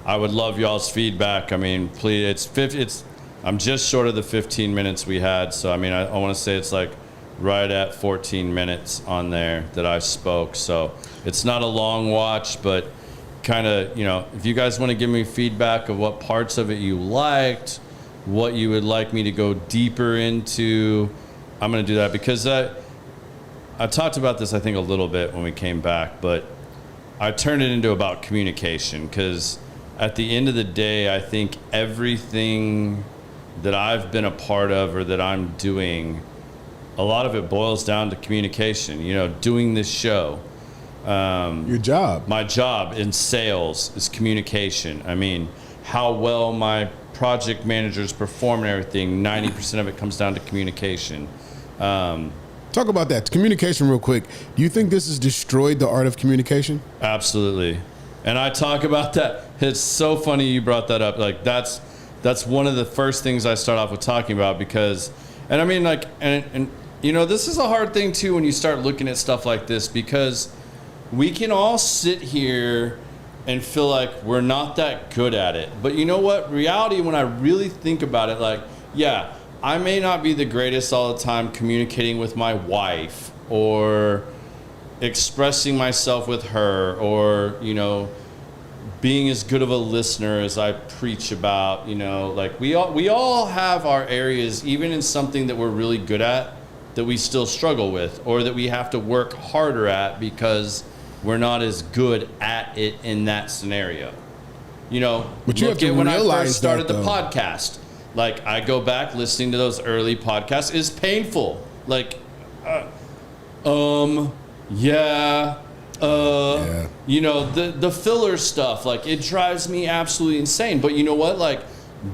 I would love y'all's feedback. I mean, please, I'm just short of the 15 minutes we had. So, I mean, I want to say it's like right at 14 minutes on there that I spoke. So it's not a long watch, but kind of, you know, if you guys want to give me feedback of what parts of it you liked, what you would like me to go deeper into, I'm going to do that. Because I talked about this, I think, a little bit when we came back, but I turned it into about communication, because at the end of the day, I think everything that I've been a part of or that I'm doing, a lot of it boils down to communication. You know, doing this show. Your job. My job in sales is communication. I mean, how well my project managers perform and everything, 90% of it comes down to communication. Talk about that. Communication real quick. Do you think this has destroyed the art of communication? Absolutely. And I talk about that. It's so funny you brought that up. Like that's one of the first things I start off with talking about because, and I mean like, and you know, this is a hard thing too when you start looking at stuff like this because we can all sit here and feel like we're not that good at it. But you know what? Reality, when I really think about it, like, yeah, I may not be the greatest all the time communicating with my wife or expressing myself with her or, you know, being as good of a listener as I preach about, you know, like we all have our areas, even in something that we're really good at, that we still struggle with or that we have to work harder at because we're not as good at it in that scenario. You know, but you look have to at when I realize first started that, the podcast. Like, I go back listening to those early podcasts. It's painful. Like, yeah. You know, the filler stuff, like, it drives me absolutely insane. But you know what? Like,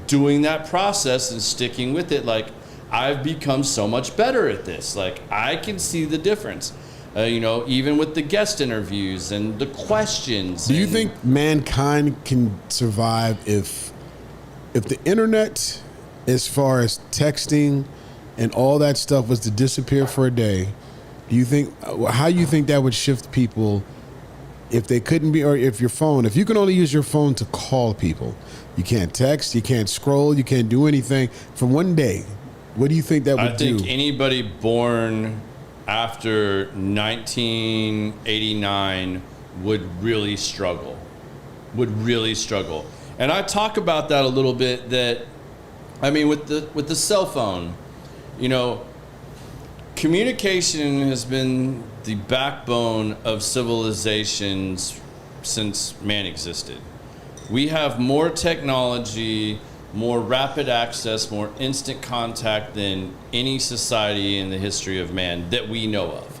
doing that process and sticking with it, like, I've become so much better at this. Like, I can see the difference. You know, even with the guest interviews and the questions. Do you think mankind can survive if the internet, as far as texting and all that stuff, was to disappear for a day? Do you think, how you think that would shift people if they couldn't be, or if you can only use your phone to call people, you can't text, you can't scroll, you can't do anything for one day? What do you think that would do? I think anybody born after 1989 would really struggle. And I talk about that a little bit, that, I mean, with the cell phone, you know, communication has been the backbone of civilizations since man existed. We have more technology, more rapid access, more instant contact than any society in the history of man that we know of.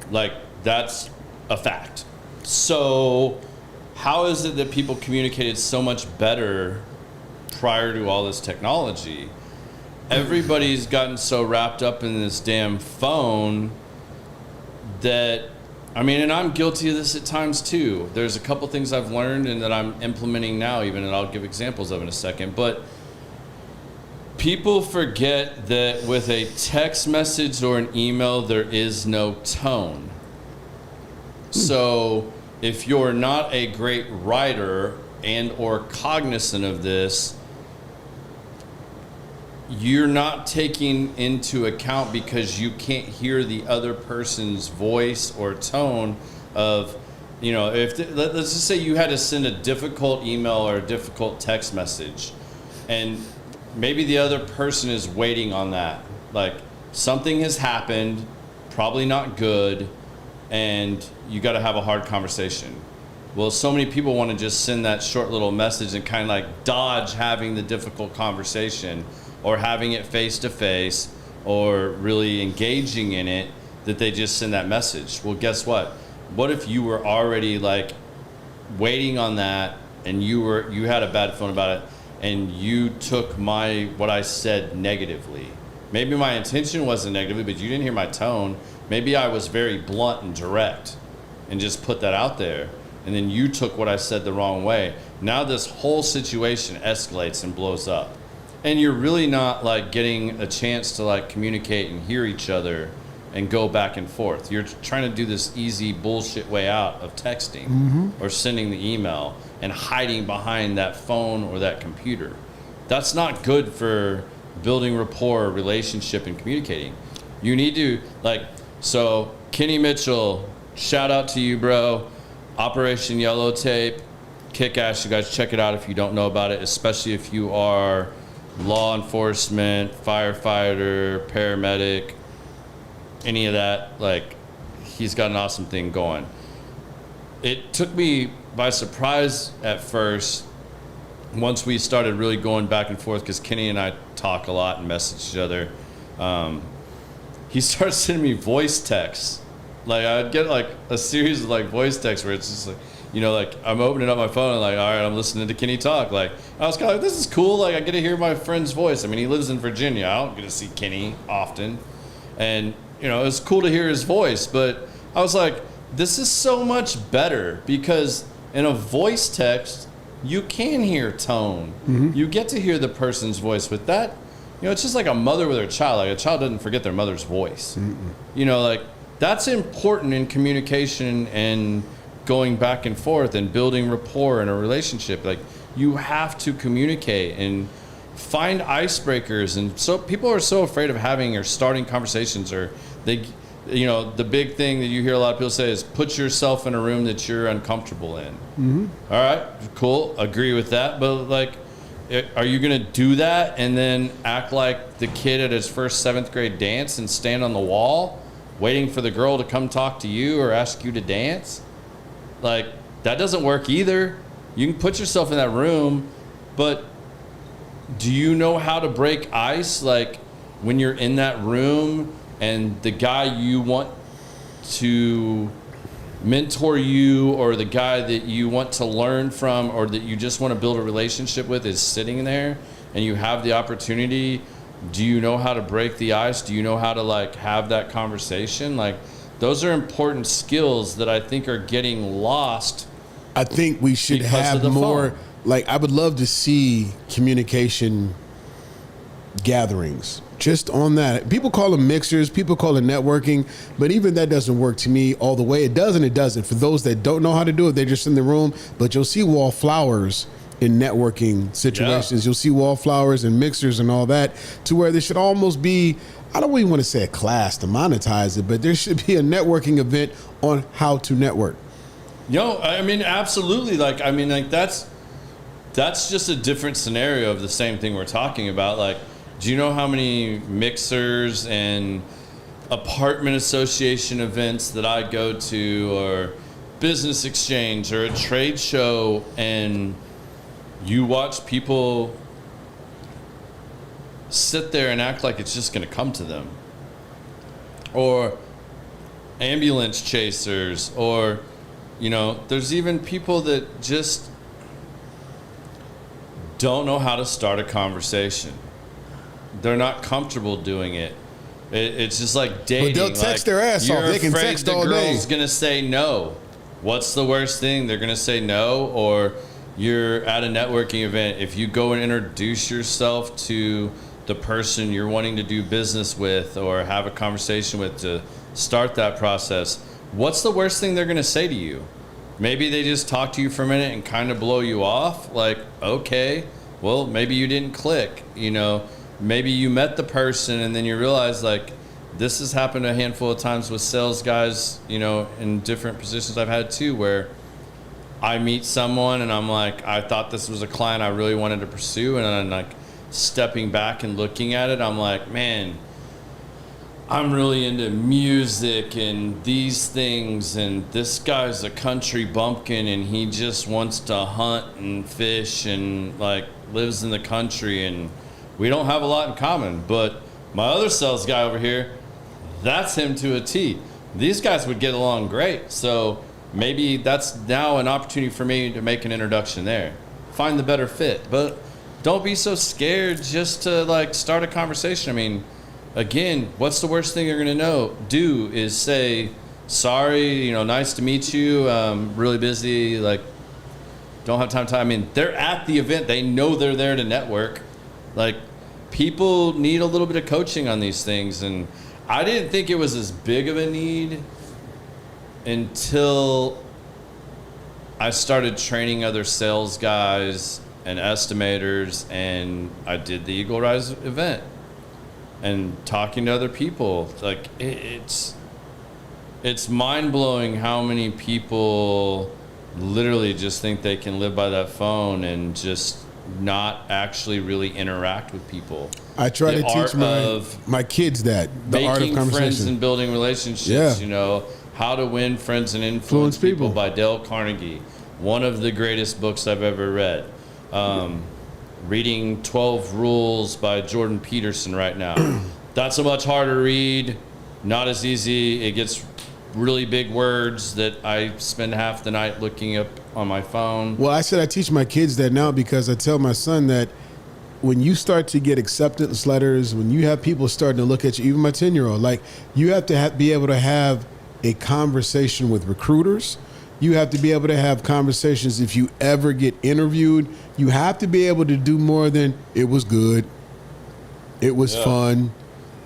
Like, that's a fact. So how is it that people communicated so much better prior to all this technology? Everybody's gotten so wrapped up in this damn phone that, I mean, and I'm guilty of this at times too. There's a couple things I've learned and that I'm implementing now even, and I'll give examples of in a second. But people forget that with a text message or an email, there is no tone. So if you're not a great writer and or cognizant of this, you're not taking into account, because you can't hear the other person's voice or tone of, you know, if let's just say you had to send a difficult email or a difficult text message, and maybe the other person is waiting on that. Like, something has happened, probably not good, and you got to have a hard conversation. Well, so many people want to just send that short little message and kind of like dodge having the difficult conversation or having it face to face or really engaging in it, that they just send that message. Well, guess what? What if you were already like waiting on that, and you had a bad feeling about it, and you took what I said negatively? Maybe my intention wasn't negatively, but you didn't hear my tone. Maybe I was very blunt and direct and just put that out there, and then you took what I said the wrong way. Now this whole situation escalates and blows up, and you're really not like getting a chance to like communicate and hear each other and go back and forth. You're trying to do this easy bullshit way out of texting or sending the email and hiding behind that phone or that computer. That's not good for building rapport, relationship, and communicating. You need to, like, so Kenny Mitchell, shout out to you, bro. Operation Yellow Tape, kick ass. You guys check it out if you don't know about it, especially if you are law enforcement, firefighter, paramedic, any of that. Like, he's got an awesome thing going. It took me by surprise at first once we started really going back and forth, because Kenny and I talk a lot and message each other, he started sending me voice texts. Like I'd get like a series of like voice texts where it's just like, like I'm opening up my phone and like, all right, I'm listening to Kenny talk. Like I was kind of like, this is cool. Like I get to hear my friend's voice. I mean, he lives in Virginia. I don't get to see Kenny often. And, it's cool to hear his voice. But I was like, this is so much better because in a voice text, you can hear tone. Mm-hmm. You get to hear the person's voice. With that, it's just like a mother with her child. Like a child doesn't forget their mother's voice. Mm-mm. Like that's important in communication and going back and forth and building rapport in a relationship. Like you have to communicate and find icebreakers. And so people are so afraid of having or starting conversations, or they, the big thing that you hear a lot of people say is put yourself in a room that you're uncomfortable in. Mm-hmm. All right, cool. Agree with that. But like, are you going to do that and then act like the kid at his first 7th grade dance and stand on the wall waiting for the girl to come talk to you or ask you to dance? Like, that doesn't work either. You can put yourself in that room, but do you know how to break ice? Like, when you're in that room and the guy you want to mentor you or the guy that you want to learn from or that you just want to build a relationship with is sitting there and you have the opportunity, do you know how to break the ice? Do you know how to, like, have that conversation? Like, those are important skills that I think are getting lost. I think we should have more, phone. Like, I would love to see communication gatherings. Just on that. People call them mixers, people call it networking, but even that doesn't work to me all the way. It does and it doesn't. For those that don't know how to do it, they're just in the room, but you'll see wallflowers in networking situations. Yeah. You'll see wallflowers and mixers and all that, to where there should almost be, I don't even want to say a class to monetize it, but there should be a networking event on how to network. I mean, absolutely. Like that's just a different scenario of the same thing we're talking about. Like, do you know how many mixers and apartment association events that I go to, or business exchange or a trade show, and you watch people sit there and act like it's just going to come to them, or ambulance chasers, or there's even people that just don't know how to start a conversation. They're not comfortable doing it. It's just like dating. But they'll text their ass off. They can text all day. You're afraid the girl's going to say no. What's the worst thing? They're going to say no. Or you're at a networking event. If you go and introduce yourself to the person you're wanting to do business with or have a conversation with to start that process, what's the worst thing they're going to say to you? Maybe they just talk to you for a minute and kind of blow you off. Like, okay, well, maybe you didn't click. Maybe you met the person and then you realize, like, this has happened a handful of times with sales guys, in different positions I've had too, where I meet someone and I'm like, I thought this was a client I really wanted to pursue, and I'm like stepping back and looking at it, I'm like, man, I'm really into music and these things, and this guy's a country bumpkin and he just wants to hunt and fish and like lives in the country, and we don't have a lot in common. But my other sales guy over here, that's him to a T. These guys would get along great. So maybe that's now an opportunity for me to make an introduction there. Find the better fit. But don't be so scared just to like start a conversation. I mean, again, what's the worst thing you're going to do is say, sorry, nice to meet you. Really busy. Like, don't have time. I mean, they're at the event. They know they're there to network. Like, people need a little bit of coaching on these things. And I didn't think it was as big of a need until I started training other sales guys and estimators, and I did the Eagle Rise event and talking to other people. Like, it's mind-blowing how many people literally just think they can live by that phone and just not actually really interact with people. I try to teach my kids that, the art of conversation. Making friends and building relationships, How to Win Friends and Influence People by Dale Carnegie. One of the greatest books I've ever read. Reading 12 Rules by Jordan Peterson right now. That's a much harder read, not as easy. It gets really big words that I spend half the night looking up on my phone. Well, I said I teach my kids that now because I tell my son that when you start to get acceptance letters, when you have people starting to look at you, even my 10-year-old, like you have to be able to have a conversation with recruiters. You have to be able to have conversations if you ever get interviewed. You have to be able to do more than it was good. It was fun.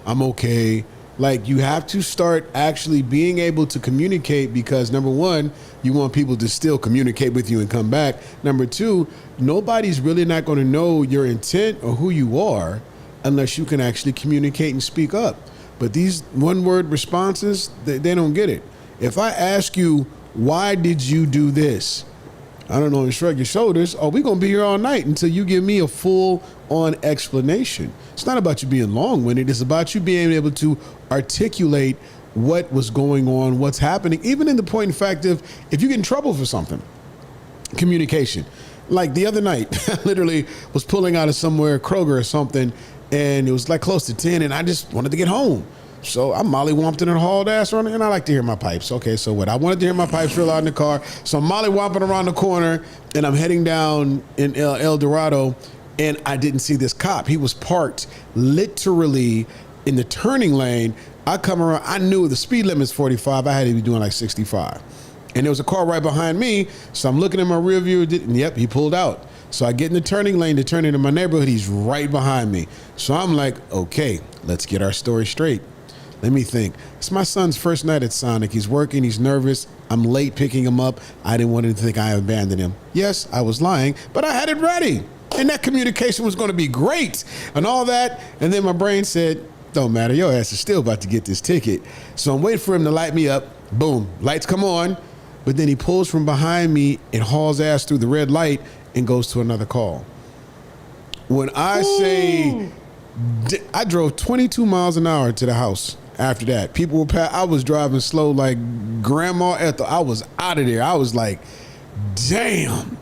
I'm okay. Like you have to start actually being able to communicate because number one, you want people to still communicate with you and come back. Number two, nobody's really not going to know your intent or who you are unless you can actually communicate and speak up. But these one-word responses, they don't get it. If I ask you, why did you do this? I don't know, and shrug your shoulders. Oh, we're going to be here all night until you give me a full-on explanation. It's not about you being long-winded. It's about you being able to articulate what was going on, what's happening, even in the point and fact of if you get in trouble for something. Communication. Like the other night, I literally was pulling out of somewhere, Kroger or something, and it was like close to 10, and I just wanted to get home. So I'm mollywomping and hauled ass around, and I like to hear my pipes. Okay, so what? I wanted to hear my pipes real loud in the car, so I'm mollywomping around the corner, and I'm heading down in El Dorado, and I didn't see this cop. He was parked literally in the turning lane. I come around, I knew the speed limit's 45. I had to be doing like 65. And there was a car right behind me, so I'm looking at my rear view, and yep, he pulled out. So I get in the turning lane to turn into my neighborhood. He's right behind me. So I'm like, okay, let's get our story straight. Let me think. It's my son's first night at Sonic. He's working. He's nervous. I'm late picking him up. I didn't want him to think I abandoned him. Yes, I was lying, but I had it ready. And that communication was going to be great and all that. And then my brain said, don't matter. Your ass is still about to get this ticket. So I'm waiting for him to light me up. Boom. Lights come on. But then he pulls from behind me and hauls ass through the red light and goes to another call. When I say I drove 22 miles an hour to the house after that. People were I was driving slow like Grandma Ethel. I was out of there. I was like, damn.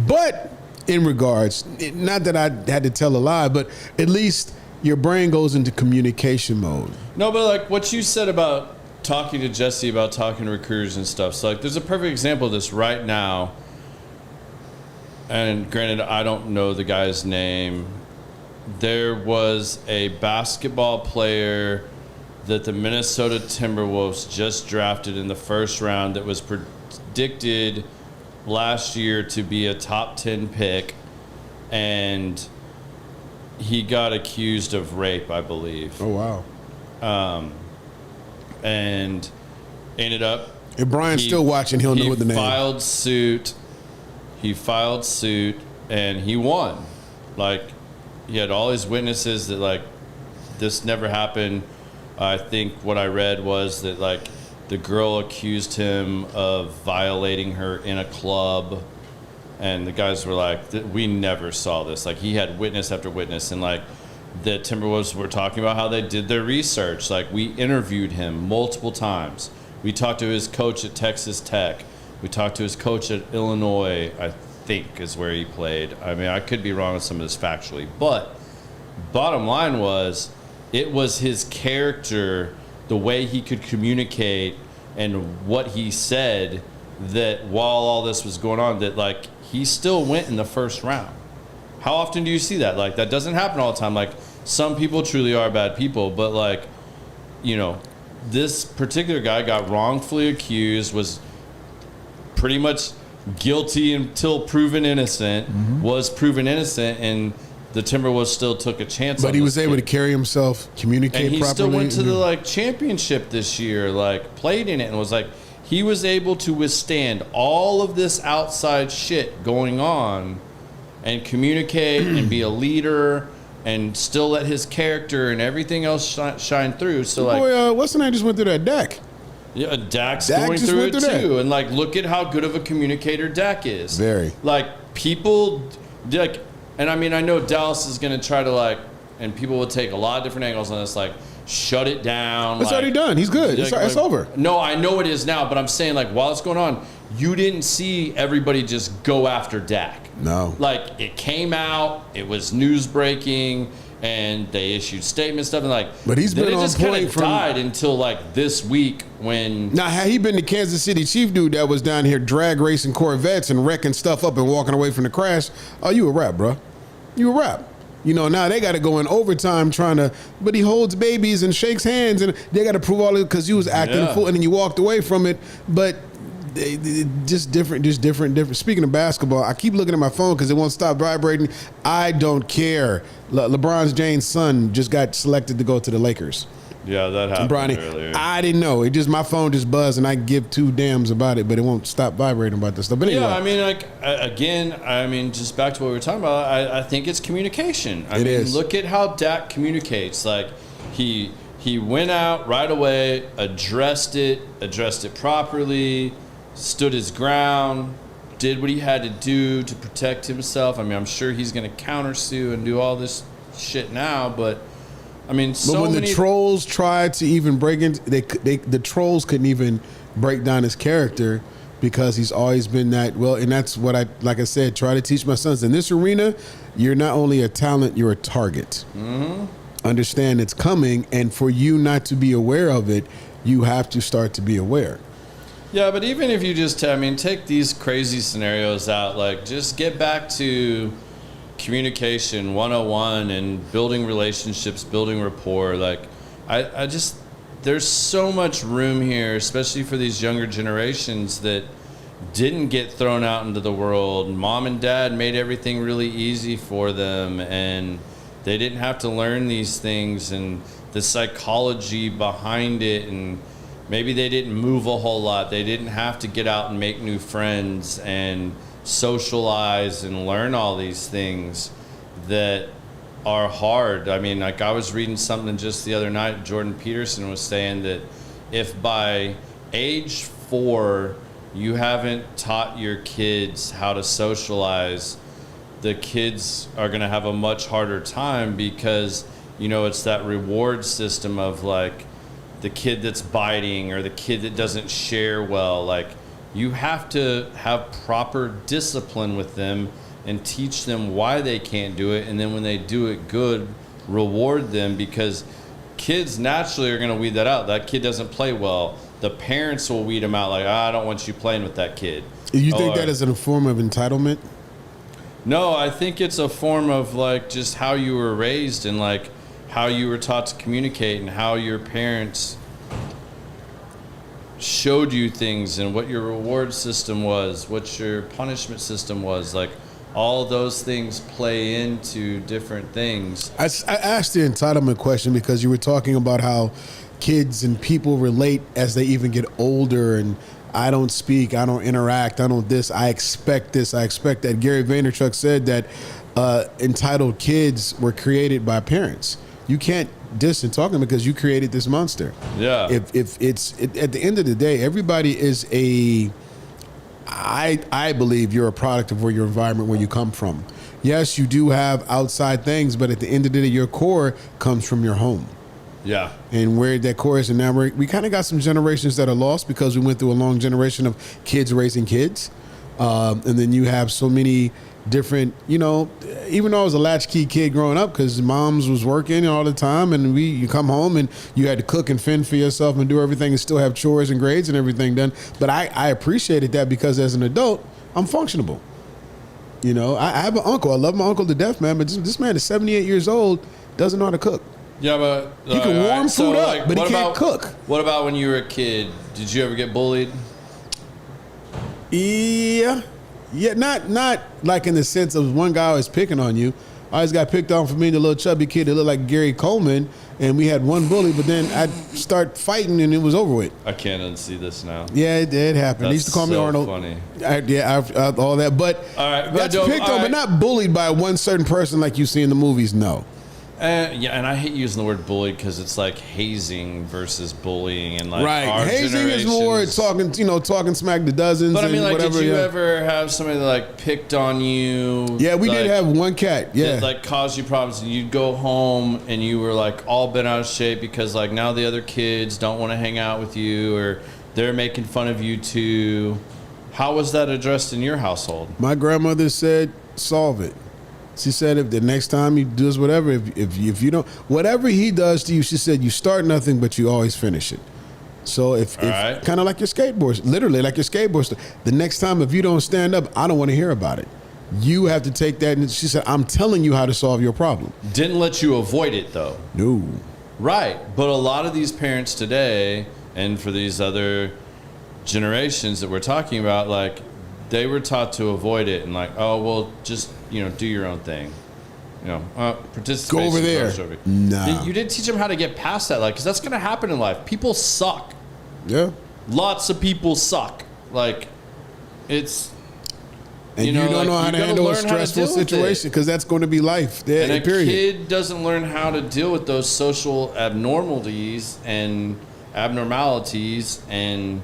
But in regards, not that I had to tell a lie, but at least your brain goes into communication mode. No, but like what you said about talking to Jesse about talking to recruiters and stuff. So like there's a perfect example of this right now. And granted, I don't know the guy's name. There was a basketball player that the Minnesota Timberwolves just drafted in the first round that was predicted last year to be a top 10 pick. And he got accused of rape, I believe. Oh, wow. And ended up... If Brian's still watching, he'll know the name. He filed suit, and he won. Like, he had all his witnesses that, like, this never happened. I think what I read was that, like, the girl accused him of violating her in a club, and the guys were like, we never saw this. Like, he had witness after witness, and, like, the Timberwolves were talking about how they did their research. Like, we interviewed him multiple times. We talked to his coach at Texas Tech. We talked to his coach at Illinois, I think is where he played. I mean, I could be wrong with some of this factually. But bottom line was, it was his character, the way he could communicate and what he said, that while all this was going on, that, like, he still went in the first round. How often do you see that? Like, that doesn't happen all the time. Like, some people truly are bad people, but, like, you know, this particular guy got wrongfully accused, was pretty much guilty until proven innocent, was proven innocent, and the Timberwolves still took a chance on But he was able to carry himself, communicate and he properly. Still went to the, like, championship this year, like, played in it, and was like, he was able to withstand all of this outside shit going on and communicate and be a leader and still let his character and everything else shine through. So, like, boy, what's the name just went through that deck? Yeah, Dak's going through it too, and, like, look at how good of a communicator Dak is. Very. Like, people, like, and I mean, I know Dallas is going to try to, like, and people will take a lot of different angles on this. Like, shut it down. It's already done. He's good. It's over. No, I know it is now, but I'm saying, like, while it's going on, you didn't see everybody just go after Dak. No. Like, it came out, it was news breaking, and they issued statements, stuff, and like. But he's been on point. It just kind of died until like this week when. Now, had he been the Kansas City Chief dude that was down here drag racing Corvettes and wrecking stuff up and walking away from the crash, oh, you a rap, bro. You a rap. You know, now they got to go in overtime trying to, but he holds babies and shakes hands, and they got to prove all of it because you was acting a fool, and then you walked away from it. But just different. Speaking of basketball, I keep looking at my phone because it won't stop vibrating. I don't care. LeBron James' son just got selected to go to the Lakers. Yeah, that happened earlier. I didn't know. It just, my phone just buzzed, and I give two damns about it, but it won't stop vibrating about this stuff. But anyway. Yeah, I mean, like, again, just back to what we were talking about, I think it's communication. I mean, look at how Dak communicates. Like, he went out right away, addressed it properly, stood his ground, did what he had to do to protect himself. I mean, I'm sure he's going to countersue and do all this shit now, but I mean, but when the trolls tried to even break into, the trolls couldn't even break down his character because he's always been that. Well, and that's what like I said, try to teach my sons in this arena. You're not only a talent, you're a target. Mm-hmm. Understand it's coming, and for you not to be aware of it, you have to start to be aware. Yeah, but even if you just, take these crazy scenarios out, like just get back to communication 101 and building relationships, building rapport. Like, I just, there's so much room here, especially for these younger generations that didn't get thrown out into the world. Mom and dad made everything really easy for them, and they didn't have to learn these things and the psychology behind it, and maybe they didn't move a whole lot. They didn't have to get out and make new friends and socialize and learn all these things that are hard. I mean, like, I was reading something just the other night. Jordan Peterson was saying that if by age 4 you haven't taught your kids how to socialize, the kids are going to have a much harder time because, it's that reward system of, like, the kid that's biting or the kid that doesn't share well. Like, you have to have proper discipline with them and teach them why they can't do it, and then when they do it good, reward them, because kids naturally are going to weed that out. That kid doesn't play well. The parents will weed them out, like, I don't want you playing with that kid. You think that is a form of entitlement? No, I think it's a form of, like, just how you were raised and, like, how you were taught to communicate and how your parents showed you things and what your reward system was, what your punishment system was. Like, all of those things play into different things. I asked the entitlement question because you were talking about how kids and people relate as they even get older, and I don't speak, I don't interact, I don't this, I expect this, I expect that. Gary Vaynerchuk said that entitled kids were created by parents. You can't diss and talk to them because you created this monster. Yeah. If it's at the end of the day, everybody is I believe you're a product of your environment, where you come from. Yes, you do have outside things, but at the end of the day, your core comes from your home. Yeah. And where that core is, and now we kind of got some generations that are lost because we went through a long generation of kids raising kids. And then you have so many different, even though I was a latchkey kid growing up because moms was working all the time, and you come home and you had to cook and fend for yourself and do everything and still have chores and grades and everything done. But I appreciated that because as an adult, I'm functionable. I have an uncle. I love my uncle to death, man, but this man is 78 years old, doesn't know how to cook. Yeah, but he can warm food up, but he can't cook. What about when you were a kid? Did you ever get bullied? Yeah, not like in the sense of one guy always picking on you. I always got picked on for being a little chubby kid that looked like Gary Coleman, and we had one bully, but then I'd start fighting and it was over with. I can't unsee this now. Yeah, it happened. They used to call me Arnold. Funny. All that, but all right, that's picked on, but not bullied by one certain person like you see in the movies. No. Yeah, and I hate using the word bully because it's like hazing versus bullying, and like right, hazing is more talking smack to dozens. But I mean, like, whatever, did you ever have somebody that like picked on you? Yeah, we did have one cat. Yeah, that, like, caused you problems, and you'd go home and you were like all bent out of shape because like now the other kids don't want to hang out with you or they're making fun of you too. How was that addressed in your household? My grandmother said, "Solve it." She said, if the next time he does whatever, if you don't, whatever he does to you, she said, you start nothing, but you always finish it. So if kind of like your skateboard, literally like your skateboard, the next time if you don't stand up, I don't want to hear about it. You have to take that. And she said, I'm telling you how to solve your problem. Didn't let you avoid it though. No. Right. But a lot of these parents today, and for these other generations that we're talking about, like, they were taught to avoid it and like, oh, well, just, do your own thing. Participate. Go over there. Nah. You didn't teach them how to get past that, like, because that's going to happen in life. People suck. Yeah. Lots of people suck. Like, it's... And you don't know how to handle a stressful situation because that's going to be life. Yeah, and a period. kid doesn't learn how to deal with those social abnormalities and abnormalities, and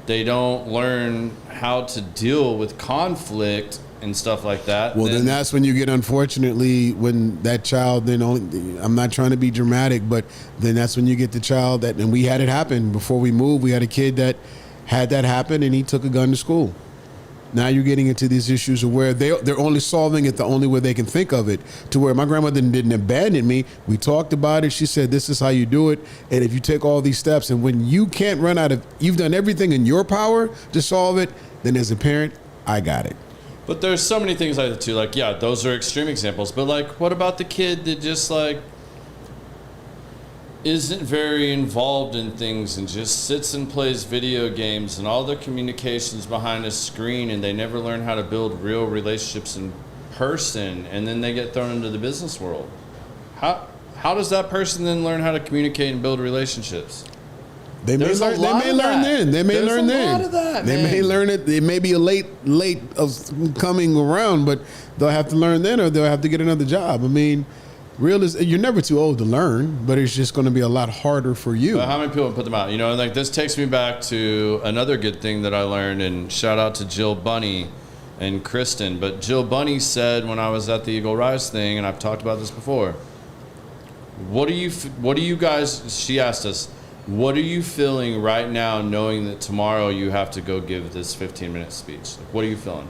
they don't learn how to deal with conflict and stuff like that. Well, then that's when you get, unfortunately, when that child I'm not trying to be dramatic, but then that's when you get the child and we had it happen before we moved. We had a kid that had that happen and he took a gun to school. Now you're getting into these issues of where they're only solving it the only way they can think of it, to where my grandmother didn't abandon me. We talked about it. She said, this is how you do it. And if you take all these steps, and when you can't run out of, you've done everything in your power to solve it, then as a parent, I got it. But there's so many things like that too. Like, yeah, those are extreme examples. But like, what about the kid that just like isn't very involved in things and just sits and plays video games and all their communications behind a screen, and they never learn how to build real relationships in person, and then they get thrown into the business world? How does that person then learn how to communicate and build relationships? They may learn then. They may learn then. There's a lot of that, They may learn it. It may be a late of coming around, but they'll have to learn then, or they'll have to get another job. I mean, you're never too old to learn, but it's just going to be a lot harder for you. How many people put them out? Like, this takes me back to another good thing that I learned, and shout out to Jill Bunny and Kristen. But Jill Bunny said when I was at the Eagle Rise thing, and I've talked about this before, what do you guys, she asked us, what are you feeling right now knowing that tomorrow you have to go give this 15-minute speech? Like, what are you feeling?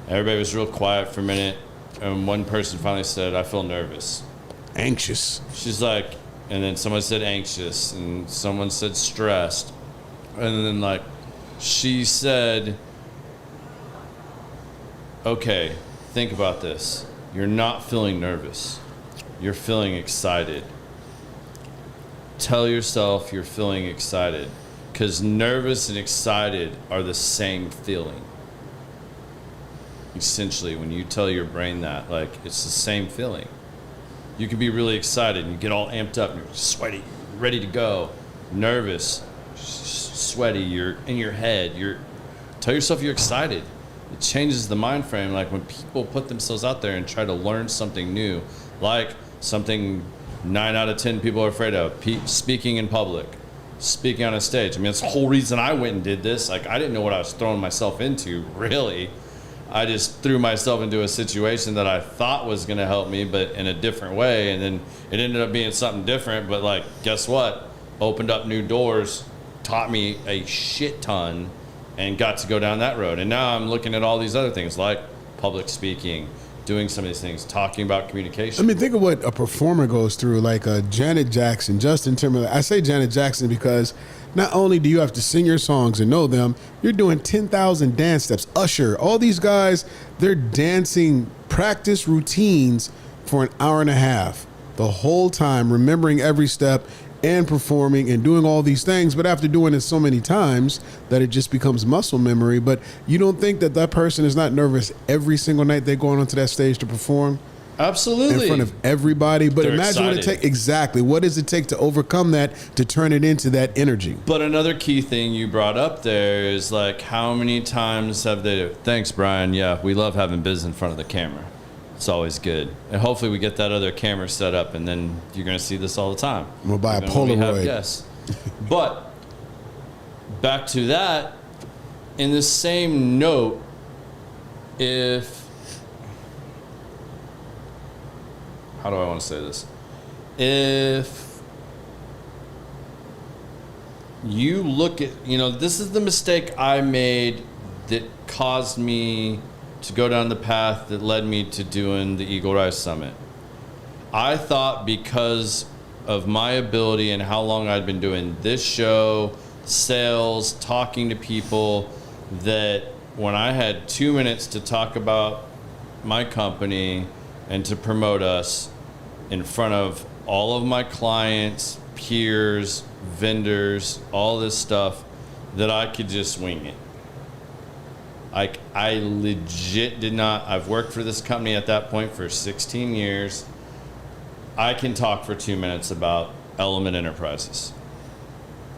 Everybody was real quiet for a minute, and one person finally said, I feel nervous. Anxious. She's like, and then someone said anxious, and someone said stressed. And then, like, she said, okay, think about this. You're not feeling nervous. You're feeling excited. Tell yourself you're feeling excited, because nervous and excited are the same feeling. Essentially, when you tell your brain that, like, it's the same feeling. You can be really excited and you get all amped up and you're sweaty, ready to go, nervous, sweaty, you're in your head, tell yourself you're excited. It changes the mind frame. Like, when people put themselves out there and try to learn something new, like something 9 out of 10 people are afraid of, speaking in public, speaking on a stage. I mean, that's the whole reason I went and did this. Like, I didn't know what I was throwing myself into, really. I just threw myself into a situation that I thought was going to help me, but in a different way. And then it ended up being something different. But, like, guess what? Opened up new doors, taught me a shit ton, and got to go down that road. And now I'm looking at all these other things, like public speaking, doing some of these things, talking about communication. I mean, think of what a performer goes through, like Janet Jackson, Justin Timberlake. I say Janet Jackson because not only do you have to sing your songs and know them, you're doing 10,000 dance steps. Usher, all these guys, they're dancing practice routines for an hour and a half the whole time, remembering every step and performing and doing all these things. But after doing it so many times that it just becomes muscle memory. But you don't think that person is not nervous every single night they're going onto that stage to perform? Absolutely. In front of everybody. But They're imagine excited. what it takes. Exactly. What does it take to overcome that, to turn it into that energy? But another key thing you brought up there is, like, how many times have they... Thanks, Brian. Yeah, we love having Biz in front of the camera. It's always good. And hopefully we get that other camera set up, and then you're going to see this all the time. We'll buy a Polaroid. Yes. But back to that, in the same note, how do I want to say this? If you look at, this is the mistake I made that caused me to go down the path that led me to doing the Eagle Rise Summit. I thought because of my ability and how long I'd been doing this show, sales, talking to people, that when I had 2 minutes to talk about my company and to promote us in front of all of my clients, peers, vendors, all this stuff, that I could just wing it. I legit did not. I've worked for this company at that point for 16 years. I can talk for 2 minutes about Element Enterprises,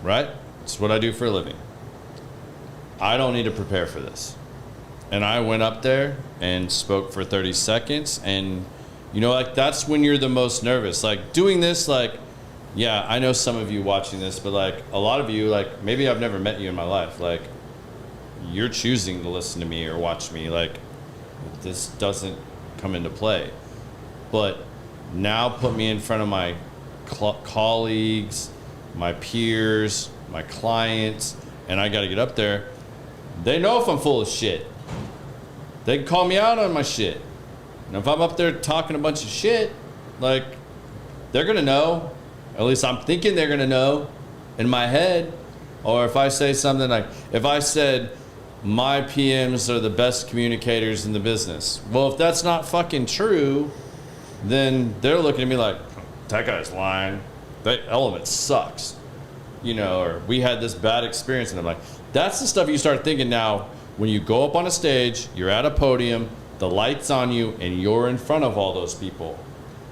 right? It's what I do for a living. I don't need to prepare for this. And I went up there and spoke for 30 seconds. And, that's when you're the most nervous. Like, doing this, yeah, I know some of you watching this, but, a lot of you, maybe I've never met you in my life. You're choosing to listen to me or watch me. This doesn't come into play. But now put me in front of my colleagues, my peers, my clients, and I got to get up there. They know if I'm full of shit. They can call me out on my shit. And if I'm up there talking a bunch of shit, they're going to know. At least I'm thinking they're going to know in my head. Or if I say something if I said, my PMs are the best communicators in the business. Well, if that's not fucking true, then they're looking at me like, that guy's lying. That Element sucks. Or we had this bad experience. And I'm like, that's the stuff you start thinking now when you go up on a stage, you're at a podium, the light's on you, and you're in front of all those people.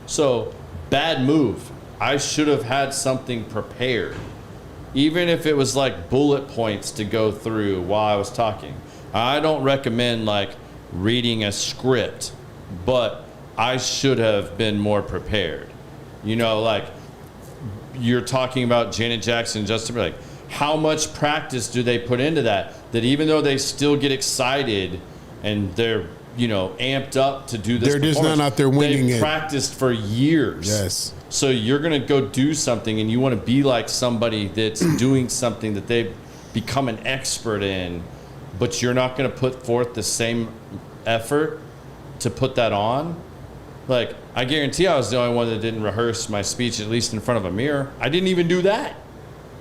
So, bad move. I should have had something prepared. Even if it was bullet points to go through while I was talking. I don't recommend reading a script, but I should have been more prepared. You're talking about Janet Jackson, Justin Bieber, how much practice do they put into that? That even though they still get excited and they're, amped up to do this, they're just not out there winging it. They've practiced for years. Yes. So you're going to go do something and you want to be like somebody that's doing something that they've become an expert in, but you're not going to put forth the same effort to put that on. I guarantee I was the only one that didn't rehearse my speech, at least in front of a mirror. I didn't even do that.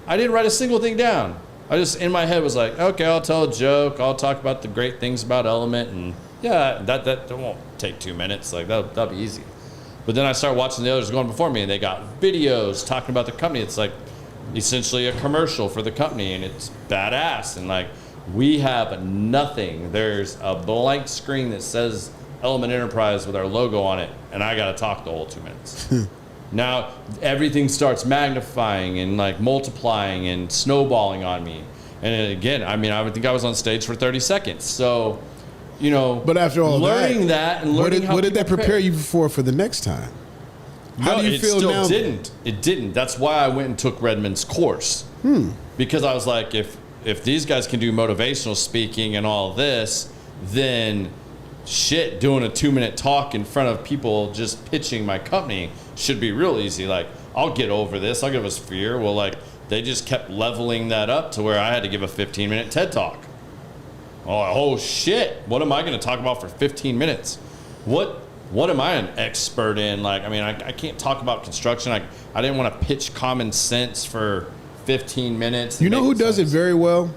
I didn't write a single thing down. I just, in my head, was okay, I'll tell a joke. I'll talk about the great things about Element. And yeah, that won't take 2 minutes. That'll be easy. But then I started watching the others going before me, and they got videos talking about the company. It's essentially a commercial for the company, and it's badass. And we have nothing. There's a blank screen that says Element Enterprise with our logo on it, and I got to talk the whole 2 minutes. Now everything starts magnifying and multiplying and snowballing on me. And again, I think I was on stage for 30 seconds. So, but after all learning that and learning what did that prepare you for the next time? How do you feel now? It didn't. That's why I went and took Redmond's course. Because I was like, if these guys can do motivational speaking and all this, then shit, doing a 2-minute talk in front of people just pitching my company should be real easy. I'll get over this. I'll give us fear. Well, they just kept leveling that up to where I had to give a 15-minute TED talk. Oh shit, what am I going to talk about for 15 minutes? What am I an expert in? I can't talk about construction. I didn't want to pitch common sense for 15 minutes. You know who does it very well?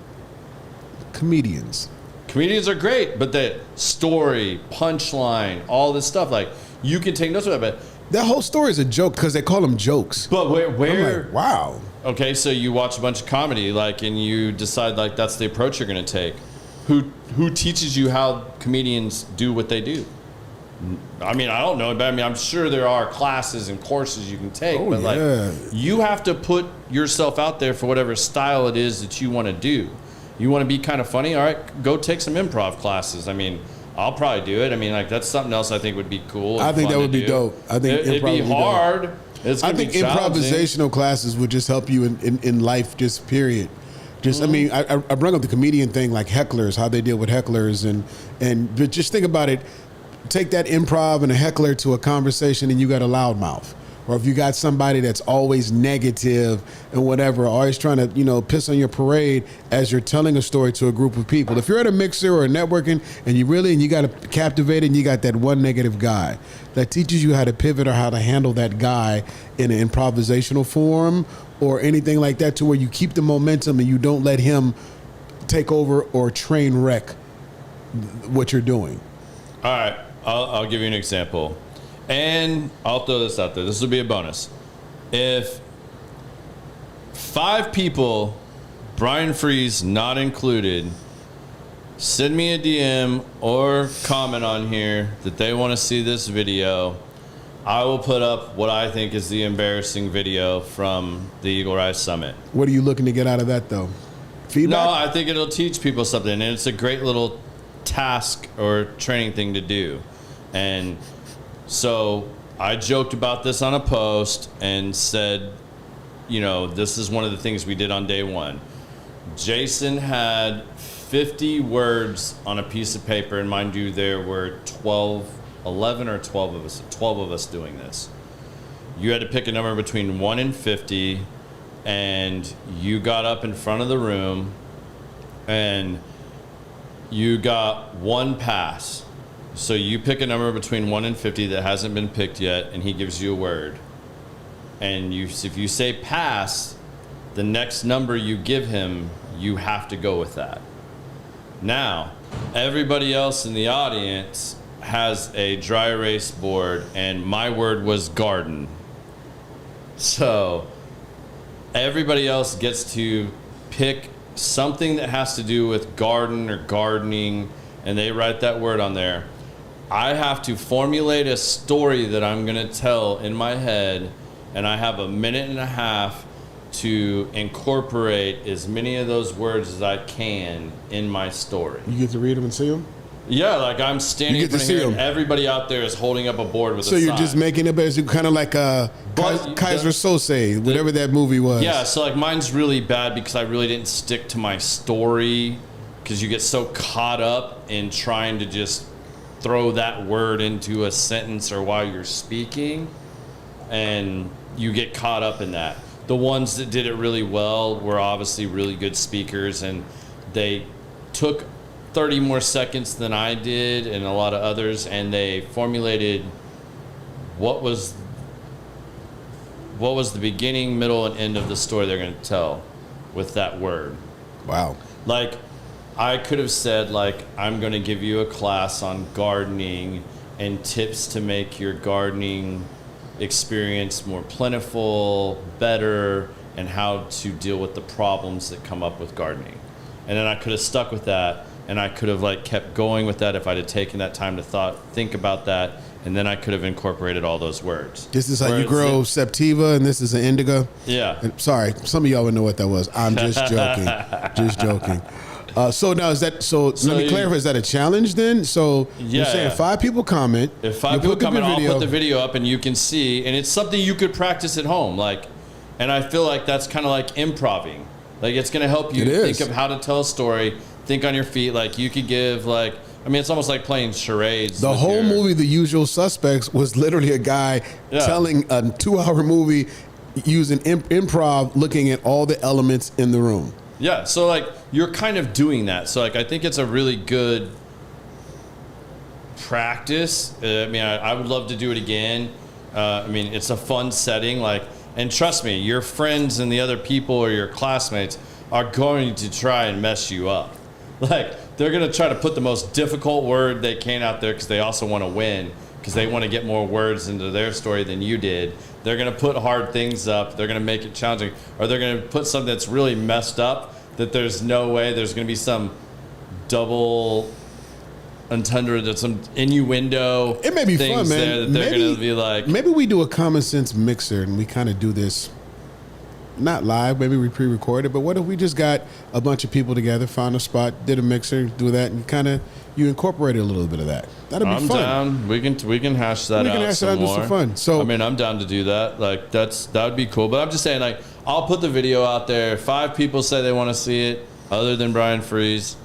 Comedians. Comedians are great, but the story, punchline, all this stuff, you can take notes of that, but that whole story is a joke because they call them jokes. But where wow. Okay, so you watch a bunch of comedy, and you decide that's the approach you're going to take. Who teaches you how comedians do what they do? I don't know, but I'm sure there are classes and courses you can take, you have to put yourself out there for whatever style it is that you want to do. You want to be kind of funny? All right, go take some improv classes. I'll probably do it. I mean, like that's something else I think would be cool. I think that would be dope. I think it'd be hard. I think improvisational classes would just help you in life, just period. Just, I mean, I bring up the comedian thing, like hecklers, how they deal with hecklers, but just think about it. Take that improv and a heckler to a conversation, and you got a loudmouth. Or if you got somebody that's always negative and whatever, always trying to, piss on your parade as you're telling a story to a group of people. If you're at a mixer or a networking and you got to captivate it, and you got that one negative guy that teaches you how to pivot or how to handle that guy in an improvisational form or anything like that, to where you keep the momentum and you don't let him take over or train wreck what you're doing. All right, I'll give you an example. And I'll throw this out there. This will be a bonus. If 5 people, Brian Freeze not included, send me a DM or comment on here that they want to see this video, I will put up what I think is the embarrassing video from the Eagle Rise Summit. What are you looking to get out of that, though? Feedback? No, I think it'll teach people something, and it's a great little task or training thing to do. And so I joked about this on a post and said, this is one of the things we did on day 1. Jason had 50 words on a piece of paper, and mind you, there were 11 or 12 of us doing this. You had to pick a number between 1 and 50, and you got up in front of the room, and you got 1 pass. So you pick a number between 1 and 50 that hasn't been picked yet, and he gives you a word. And if you say pass, the next number you give him, you have to go with that. Now, everybody else in the audience has a dry erase board, and my word was garden. So everybody else gets to pick something that has to do with garden or gardening, and they write that word on there. I have to formulate a story that I'm going to tell in my head, and I have a minute and a half to incorporate as many of those words as I can in my story. You get to read them and see them? Yeah, like I'm standing in front of here, and everybody out there is holding up a board with a sign. So you're just making it as kind of like Kaiser Sose, whatever that movie was. Yeah, so like mine's really bad because I really didn't stick to my story, because you get so caught up in trying to just throw that word into a sentence or while you're speaking, and you get caught up in that. The ones that did it really well were obviously really good speakers, and they took 30 more seconds than I did and a lot of others, and they formulated what was the beginning, middle, and end of the story they're going to tell with that word. Wow. Like, I could have said, like, I'm going to give you a class on gardening and tips to make your gardening experience more plentiful, better, and how to deal with the problems that come up with gardening. And then I could have stuck with that, and I could have like kept going with that if I'd have taken that time to think about that, and then I could have incorporated all those words. This is how you grow Septiva, and this is an indica. Yeah. And sorry, some of y'all would know what that was. I'm just joking. Just joking. So now let me clarify, is that a challenge then? So you're saying 5 people comment. If 5 people comment, I'll put the video up and you can see, and it's something you could practice at home. And I feel like that's kind of like improvising. Like, it's going to help you think of how to tell a story, think on your feet. Like, you could give it's almost like playing charades. The whole movie, The Usual Suspects, was literally a guy telling a 2-hour movie using improv, looking at all the elements in the room. Yeah, so you're kind of doing that. So I think it's a really good practice. I would love to do it again. It's a fun setting. And trust me, your friends and the other people or your classmates are going to try and mess you up. They're going to try to put the most difficult word they can out there because they also want to win, because they want to get more words into their story than you did. They're going to put hard things up. They're going to make it challenging. Or they're going to put something that's really messed up that there's no way. There's going to be some double entendre, some innuendo. It may be fun, man. There that they're going to be like. Maybe we do a common sense mixer and we kind of do this not live, maybe we pre-recorded, but what if we just got a bunch of people together, found a spot, did a mixer, do that, and kind of you incorporated a little bit of that. That'd be fun. I'm down. We can hash that out. We can hash that out and do some fun. So I mean, I'm down to do that. Like that would be cool. But I'm just saying, like, I'll put the video out there. 5 people say they want to see it, other than Brian Freeze.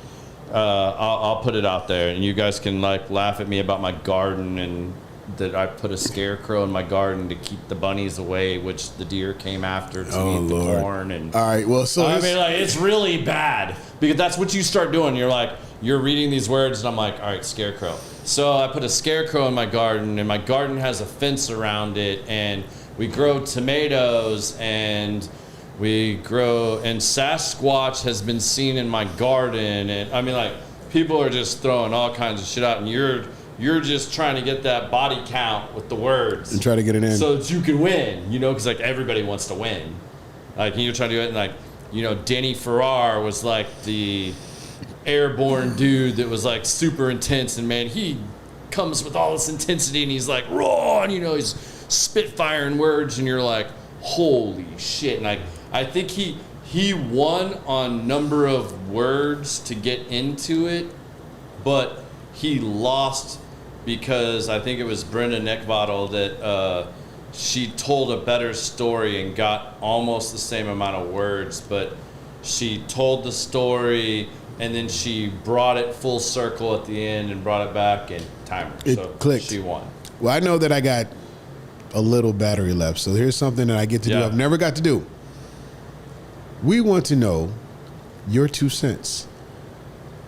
I'll put it out there, and you guys can like laugh at me about my garden and that I put a scarecrow in my garden to keep the bunnies away, which the deer came after to eat the corn. And all right, well, so I mean, like, it's really bad because that's what you start doing. You're reading these words, and I'm like, all right, scarecrow. So I put a scarecrow in my garden, and my garden has a fence around it, and we grow tomatoes, and Sasquatch has been seen in my garden, and I mean, like, people are just throwing all kinds of shit out, and you're just trying to get that body count with the words and try to get it in so that you can win, because like everybody wants to win. Like, you're trying to do it, and like, Danny Farrar was like the airborne dude that was like super intense, and man, he comes with all this intensity, and he's like raw, and he's spitfiring words, and you're like, holy shit. And I think he won on number of words to get into it, but he lost because I think it was Brenda Neckbottle that she told a better story and got almost the same amount of words, but she told the story and then she brought it full circle at the end and brought it back, and timer. So clicked. She won. Well, I know that I got a little battery left, so here's something that I get to do I've never got to do. We want to know your 2 cents.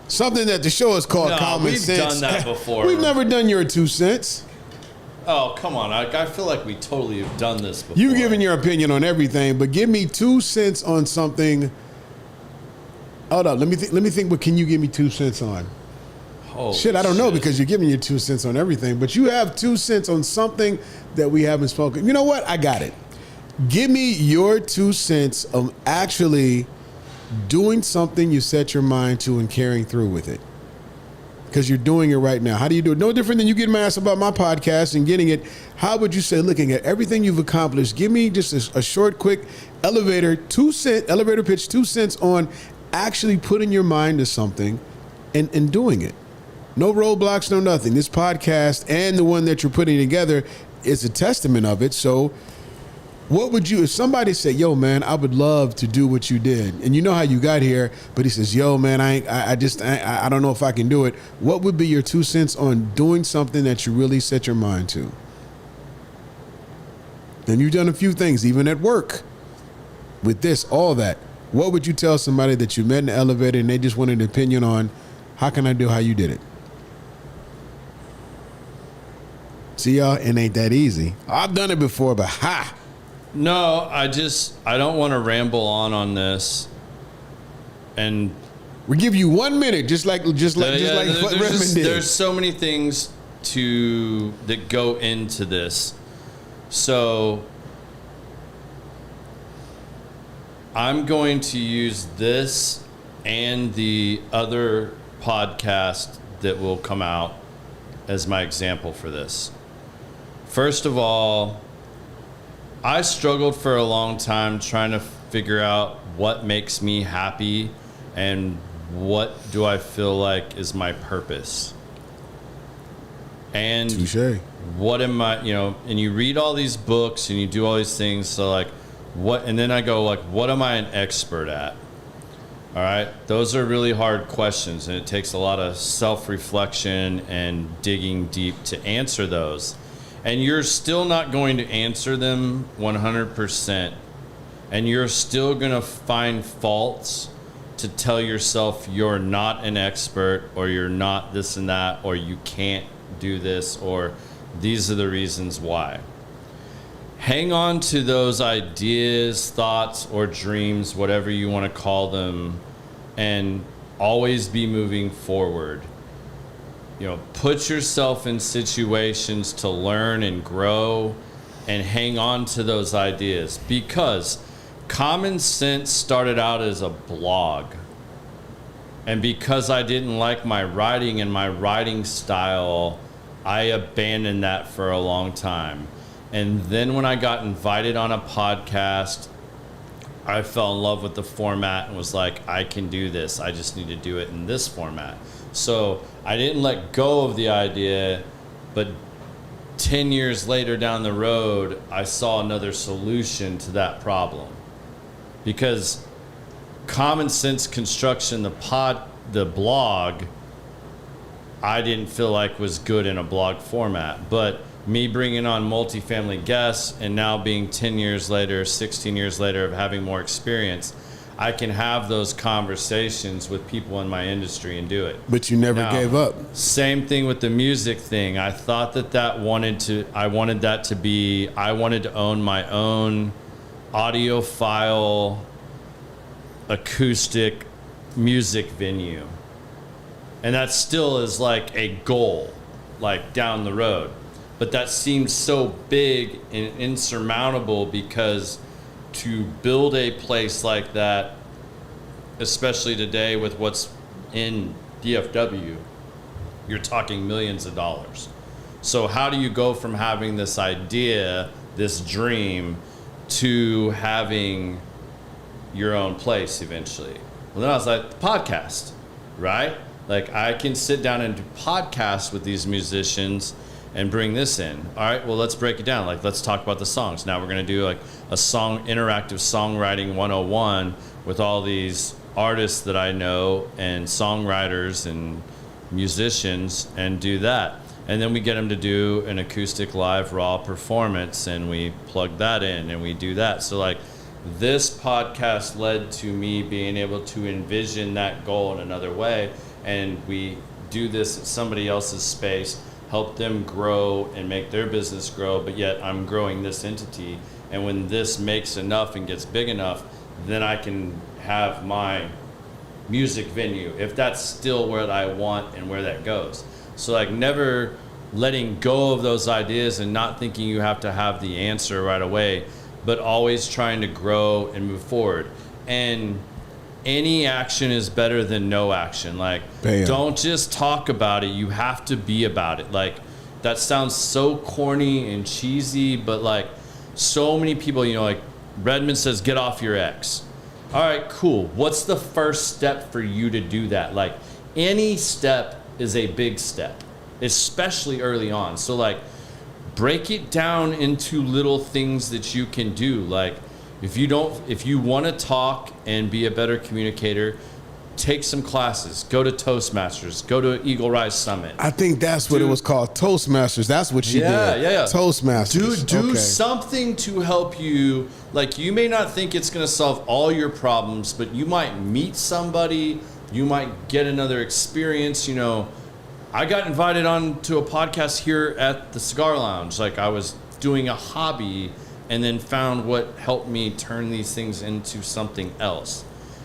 Something that the show is called Common Sense. We've done that before. We've never done your 2 cents. Oh, come on. I feel like we totally have done this before. You've given your opinion on everything, but give me 2 cents on something. Hold up. Let me think. What can you give me 2 cents on? Oh, shit, I don't know, because you're giving your 2 cents on everything, but you have 2 cents on something that we haven't spoken. You know what? I got it. Give me your 2 cents of actually doing something you set your mind to and carrying through with it. Because you're doing it right now. How do you do it? No different than you getting my ass about my podcast and getting it. How would you say, looking at everything you've accomplished, give me just a short, quick elevator pitch, 2 cents on actually putting your mind to something and doing it. No roadblocks, no nothing. This podcast and the one that you're putting together is a testament of it. So what would you, if somebody said, yo, man, I would love to do what you did, and you know how you got here, but he says, yo, man, I don't know if I can do it. What would be your 2 cents on doing something that you really set your mind to? And you've done a few things, even at work, with this, all that. What would you tell somebody that you met in the elevator and they just wanted an opinion on, how can I do how you did it? See, y'all, it ain't that easy. I've done it before, but ha! No, I don't want to ramble on this. And we give you 1 minute, just like what Redmond did. There's so many things that go into this. So I'm going to use this and the other podcast that will come out as my example for this. First of all, I struggled for a long time trying to figure out what makes me happy and what do I feel like is my purpose. And touché. What am I, and you read all these books and you do all these things. So like, and then I go like, what am I an expert at? All right. Those are really hard questions, and it takes a lot of self-reflection and digging deep to answer those. And you're still not going to answer them 100%. And you're still going to find faults to tell yourself you're not an expert, or you're not this and that, or you can't do this, or these are the reasons why. Hang on to those ideas, thoughts, or dreams, whatever you want to call them, and always be moving forward. Put yourself in situations to learn and grow, and hang on to those ideas, because Common Sense started out as a blog. And because I didn't like my writing and my writing style, I abandoned that for a long time. And then when I got invited on a podcast, I fell in love with the format and was like, I can do this. I just need to do it in this format. So I didn't let go of the idea, but 10 years later down the road, I saw another solution to that problem. Because Common Sense Construction, the blog, I didn't feel like was good in a blog format. But me bringing on multifamily guests and now being 10 years later, 16 years later of having more experience, I can have those conversations with people in my industry and do it. But you never gave up. Same thing with the music thing. I thought I wanted to own my own audiophile acoustic music venue. And that still is like a goal, like down the road. But that seems so big and insurmountable because to build a place like that, especially today with what's in DFW, you're talking millions of dollars. So how do you go from having this idea, this dream, to having your own place eventually? Well, then I was like, podcast, right? Like I can sit down and do podcasts with these musicians and bring this in. All right, well, let's break it down. Like, let's talk about the songs. Now we're going to do like a interactive songwriting 101 with all these artists that I know and songwriters and musicians and do that. And then we get them to do an acoustic live raw performance and we plug that in and we do that. So like this podcast led to me being able to envision that goal in another way. And we do this at somebody else's space, help them grow and make their business grow, but yet I'm growing this entity. And when this makes enough and gets big enough, then I can have my music venue, if that's still what I want and where that goes. So like never letting go of those ideas and not thinking you have to have the answer right away, but always trying to grow and move forward. And any action is better than no action. Like, Bam. Don't just talk about it. You have to be about it. Like, that sounds so corny and cheesy, but like so many people, like Redmond says, get off your ex. All right, cool. What's the first step for you to do that? Like, any step is a big step, especially early on. So like, break it down into little things that you can do. Like, if you want to talk and be a better communicator, take some classes, go to Toastmasters, go to Eagle Rise Summit. I think that's what it was called, Toastmasters. That's what she did. Yeah. Toastmasters. Do something to help you. Like, you may not think it's going to solve all your problems, but you might meet somebody, you might get another experience. I got invited on to a podcast here at the Cigar Lounge. Like, I was doing a hobby and then found what helped me turn these things into something else.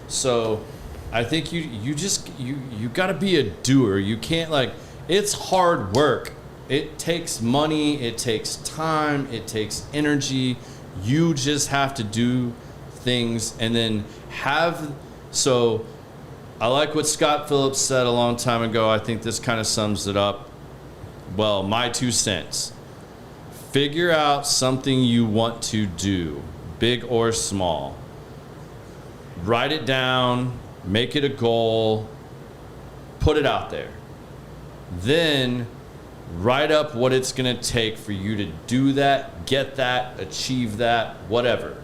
So I think you got to be a doer. You can't, like, it's hard work. It takes money, it takes time, it takes energy. You just have to do things and then so I like what Scott Phillips said a long time ago. I think this kind of sums it up. Well, my 2 cents. Figure out something you want to do, big or small. Write it down, make it a goal, put it out there. Then write up what it's going to take for you to do that, get that, achieve that, whatever.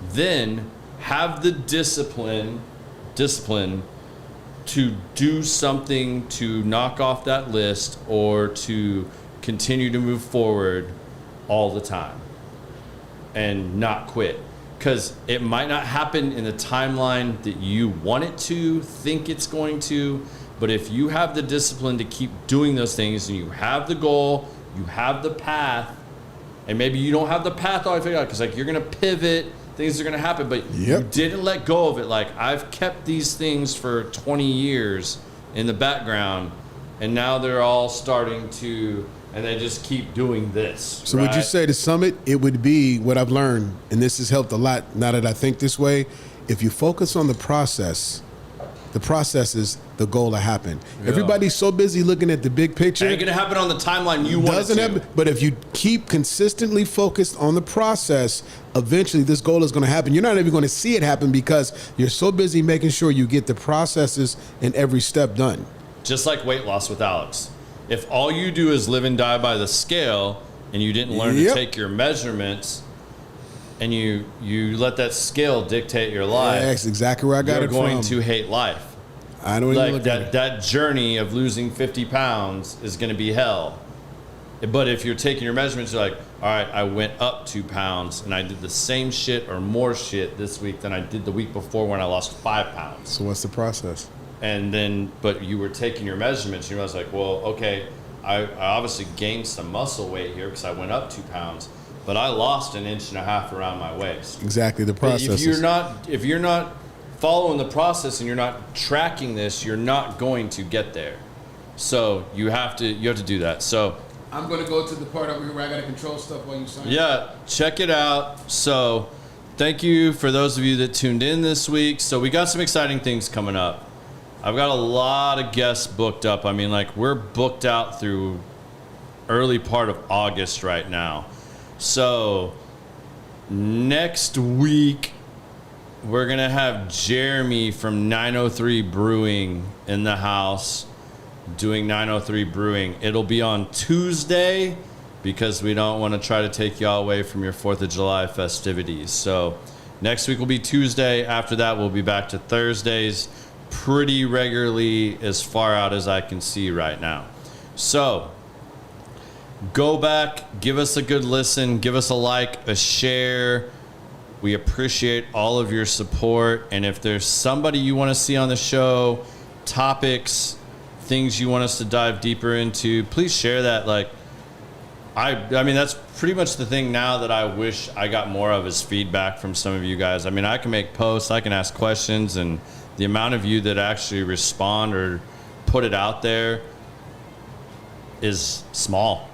Then have the discipline to do something to knock off that list or to continue to move forward all the time and not quit. Because it might not happen in the timeline that you want it to, think it's going to, but if you have the discipline to keep doing those things and you have the goal, you have the path, and maybe you don't have the path all figured out because like you're going to pivot, things are going to happen, but you didn't let go of it. Like, I've kept these things for 20 years in the background, and now they're all starting to, and they just keep doing this. So would you say to sum it would be what I've learned, and this has helped a lot now that I think this way, if you focus on the process The process is the goal to happen. Yeah. Everybody's so busy looking at the big picture. It ain't gonna happen on the timeline you want it to. Happen, but if you keep consistently focused on the process, eventually this goal is gonna happen. You're not even gonna see it happen because you're so busy making sure you get the processes and every step done. Just like weight loss with Alex. If all you do is live and die by the scale and you didn't learn to take your measurements and you let that scale dictate your life, that's exactly where I got it from. You're going to hate life. I don't even look at it. That journey of losing 50 pounds is going to be hell. But if you're taking your measurements, you're like, all right, I went up 2 pounds and I did the same shit or more shit this week than I did the week before when I lost 5 pounds. So what's the process? And then, but you were taking your measurements and you realize like, well, okay, I obviously gained some muscle weight here because I went up 2 pounds, but I lost 1.5 inches around my waist. Exactly, the process. If you're not following the process and you're not tracking this, you're not going to get there. So you have to do that. So I'm going to go to the part over here where I got to control stuff while you sign. Yeah, check it out. So thank you for those of you that tuned in this week. So we got some exciting things coming up. I've got a lot of guests booked up. I mean, like, we're booked out through early part of August right now. So next week, we're going to have Jeremy from 903 Brewing in the house doing 903 Brewing. It'll be on Tuesday because we don't want to try to take y'all away from your 4th of July festivities. So next week will be Tuesday. After that, we'll be back to Thursdays pretty regularly as far out as I can see right now. So go back, give us a good listen, give us a like, a share. We appreciate all of your support. And if there's somebody you want to see on the show, topics, things you want us to dive deeper into, please share that. Like, I mean, that's pretty much the thing now that I wish I got more of is feedback from some of you guys. I mean, I can make posts, I can ask questions, and the amount of you that actually respond or put it out there is small.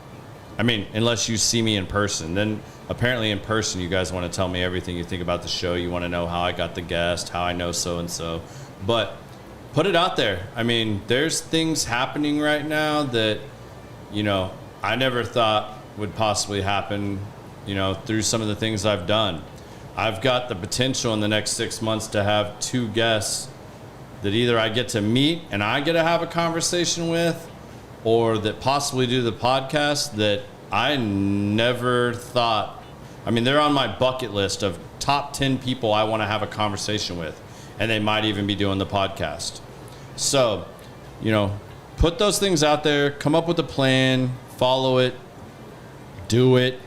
I mean, unless you see me in person. Then apparently in person, you guys want to tell me everything you think about the show. You want to know how I got the guest, how I know so-and-so. But put it out there. I mean, there's things happening right now that, you know, I never thought would possibly happen, you know, through some of the things I've done. I've got the potential in the next 6 months to have 2 guests that either I get to meet and I get to have a conversation with, or that possibly do the podcast that I never thought. I mean, they're on my bucket list of top 10 people I want to have a conversation with, and they might even be doing the podcast. So, you know, put those things out there, come up with a plan, follow it, do it,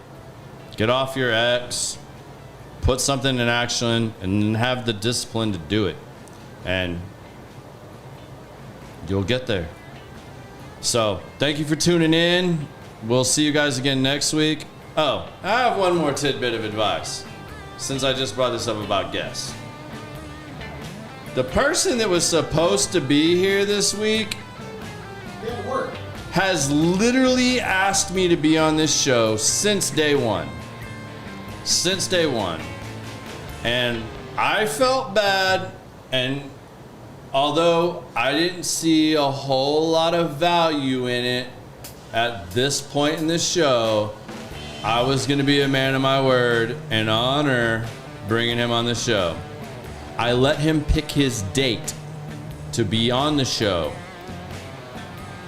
get off your ex, put something in action, and have the discipline to do it. And you'll get there. So thank you for tuning in. We'll see you guys again next week. Oh, I have one more tidbit of advice, since I just brought this up about guests. The person that was supposed to be here this week has literally asked me to be on this show since day one. Since day one. And I felt bad, and although I didn't see a whole lot of value in it at this point in the show, I was going to be a man of my word and honor bringing him on the show. I let him pick his date to be on the show.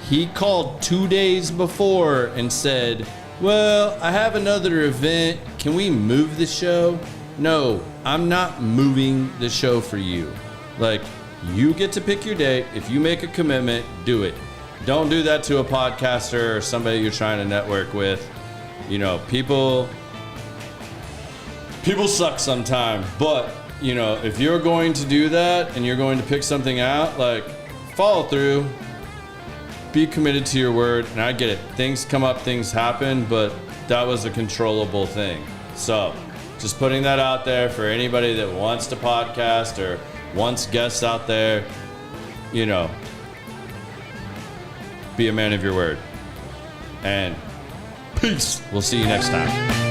He called 2 days before and said, well, I have another event. Can we move the show? No, I'm not moving the show for you. Like, you get to pick your date. If you make a commitment, do it. Don't do that to a podcaster or somebody you're trying to network with. You know, people suck sometimes, but, you know, if you're going to do that and you're going to pick something out, like, follow through, be committed to your word. And I get it. Things come up, things happen, but that was a controllable thing. So just putting that out there for anybody that wants to podcast or wants guests out there, you know, be a man of your word. And peace. We'll see you next time.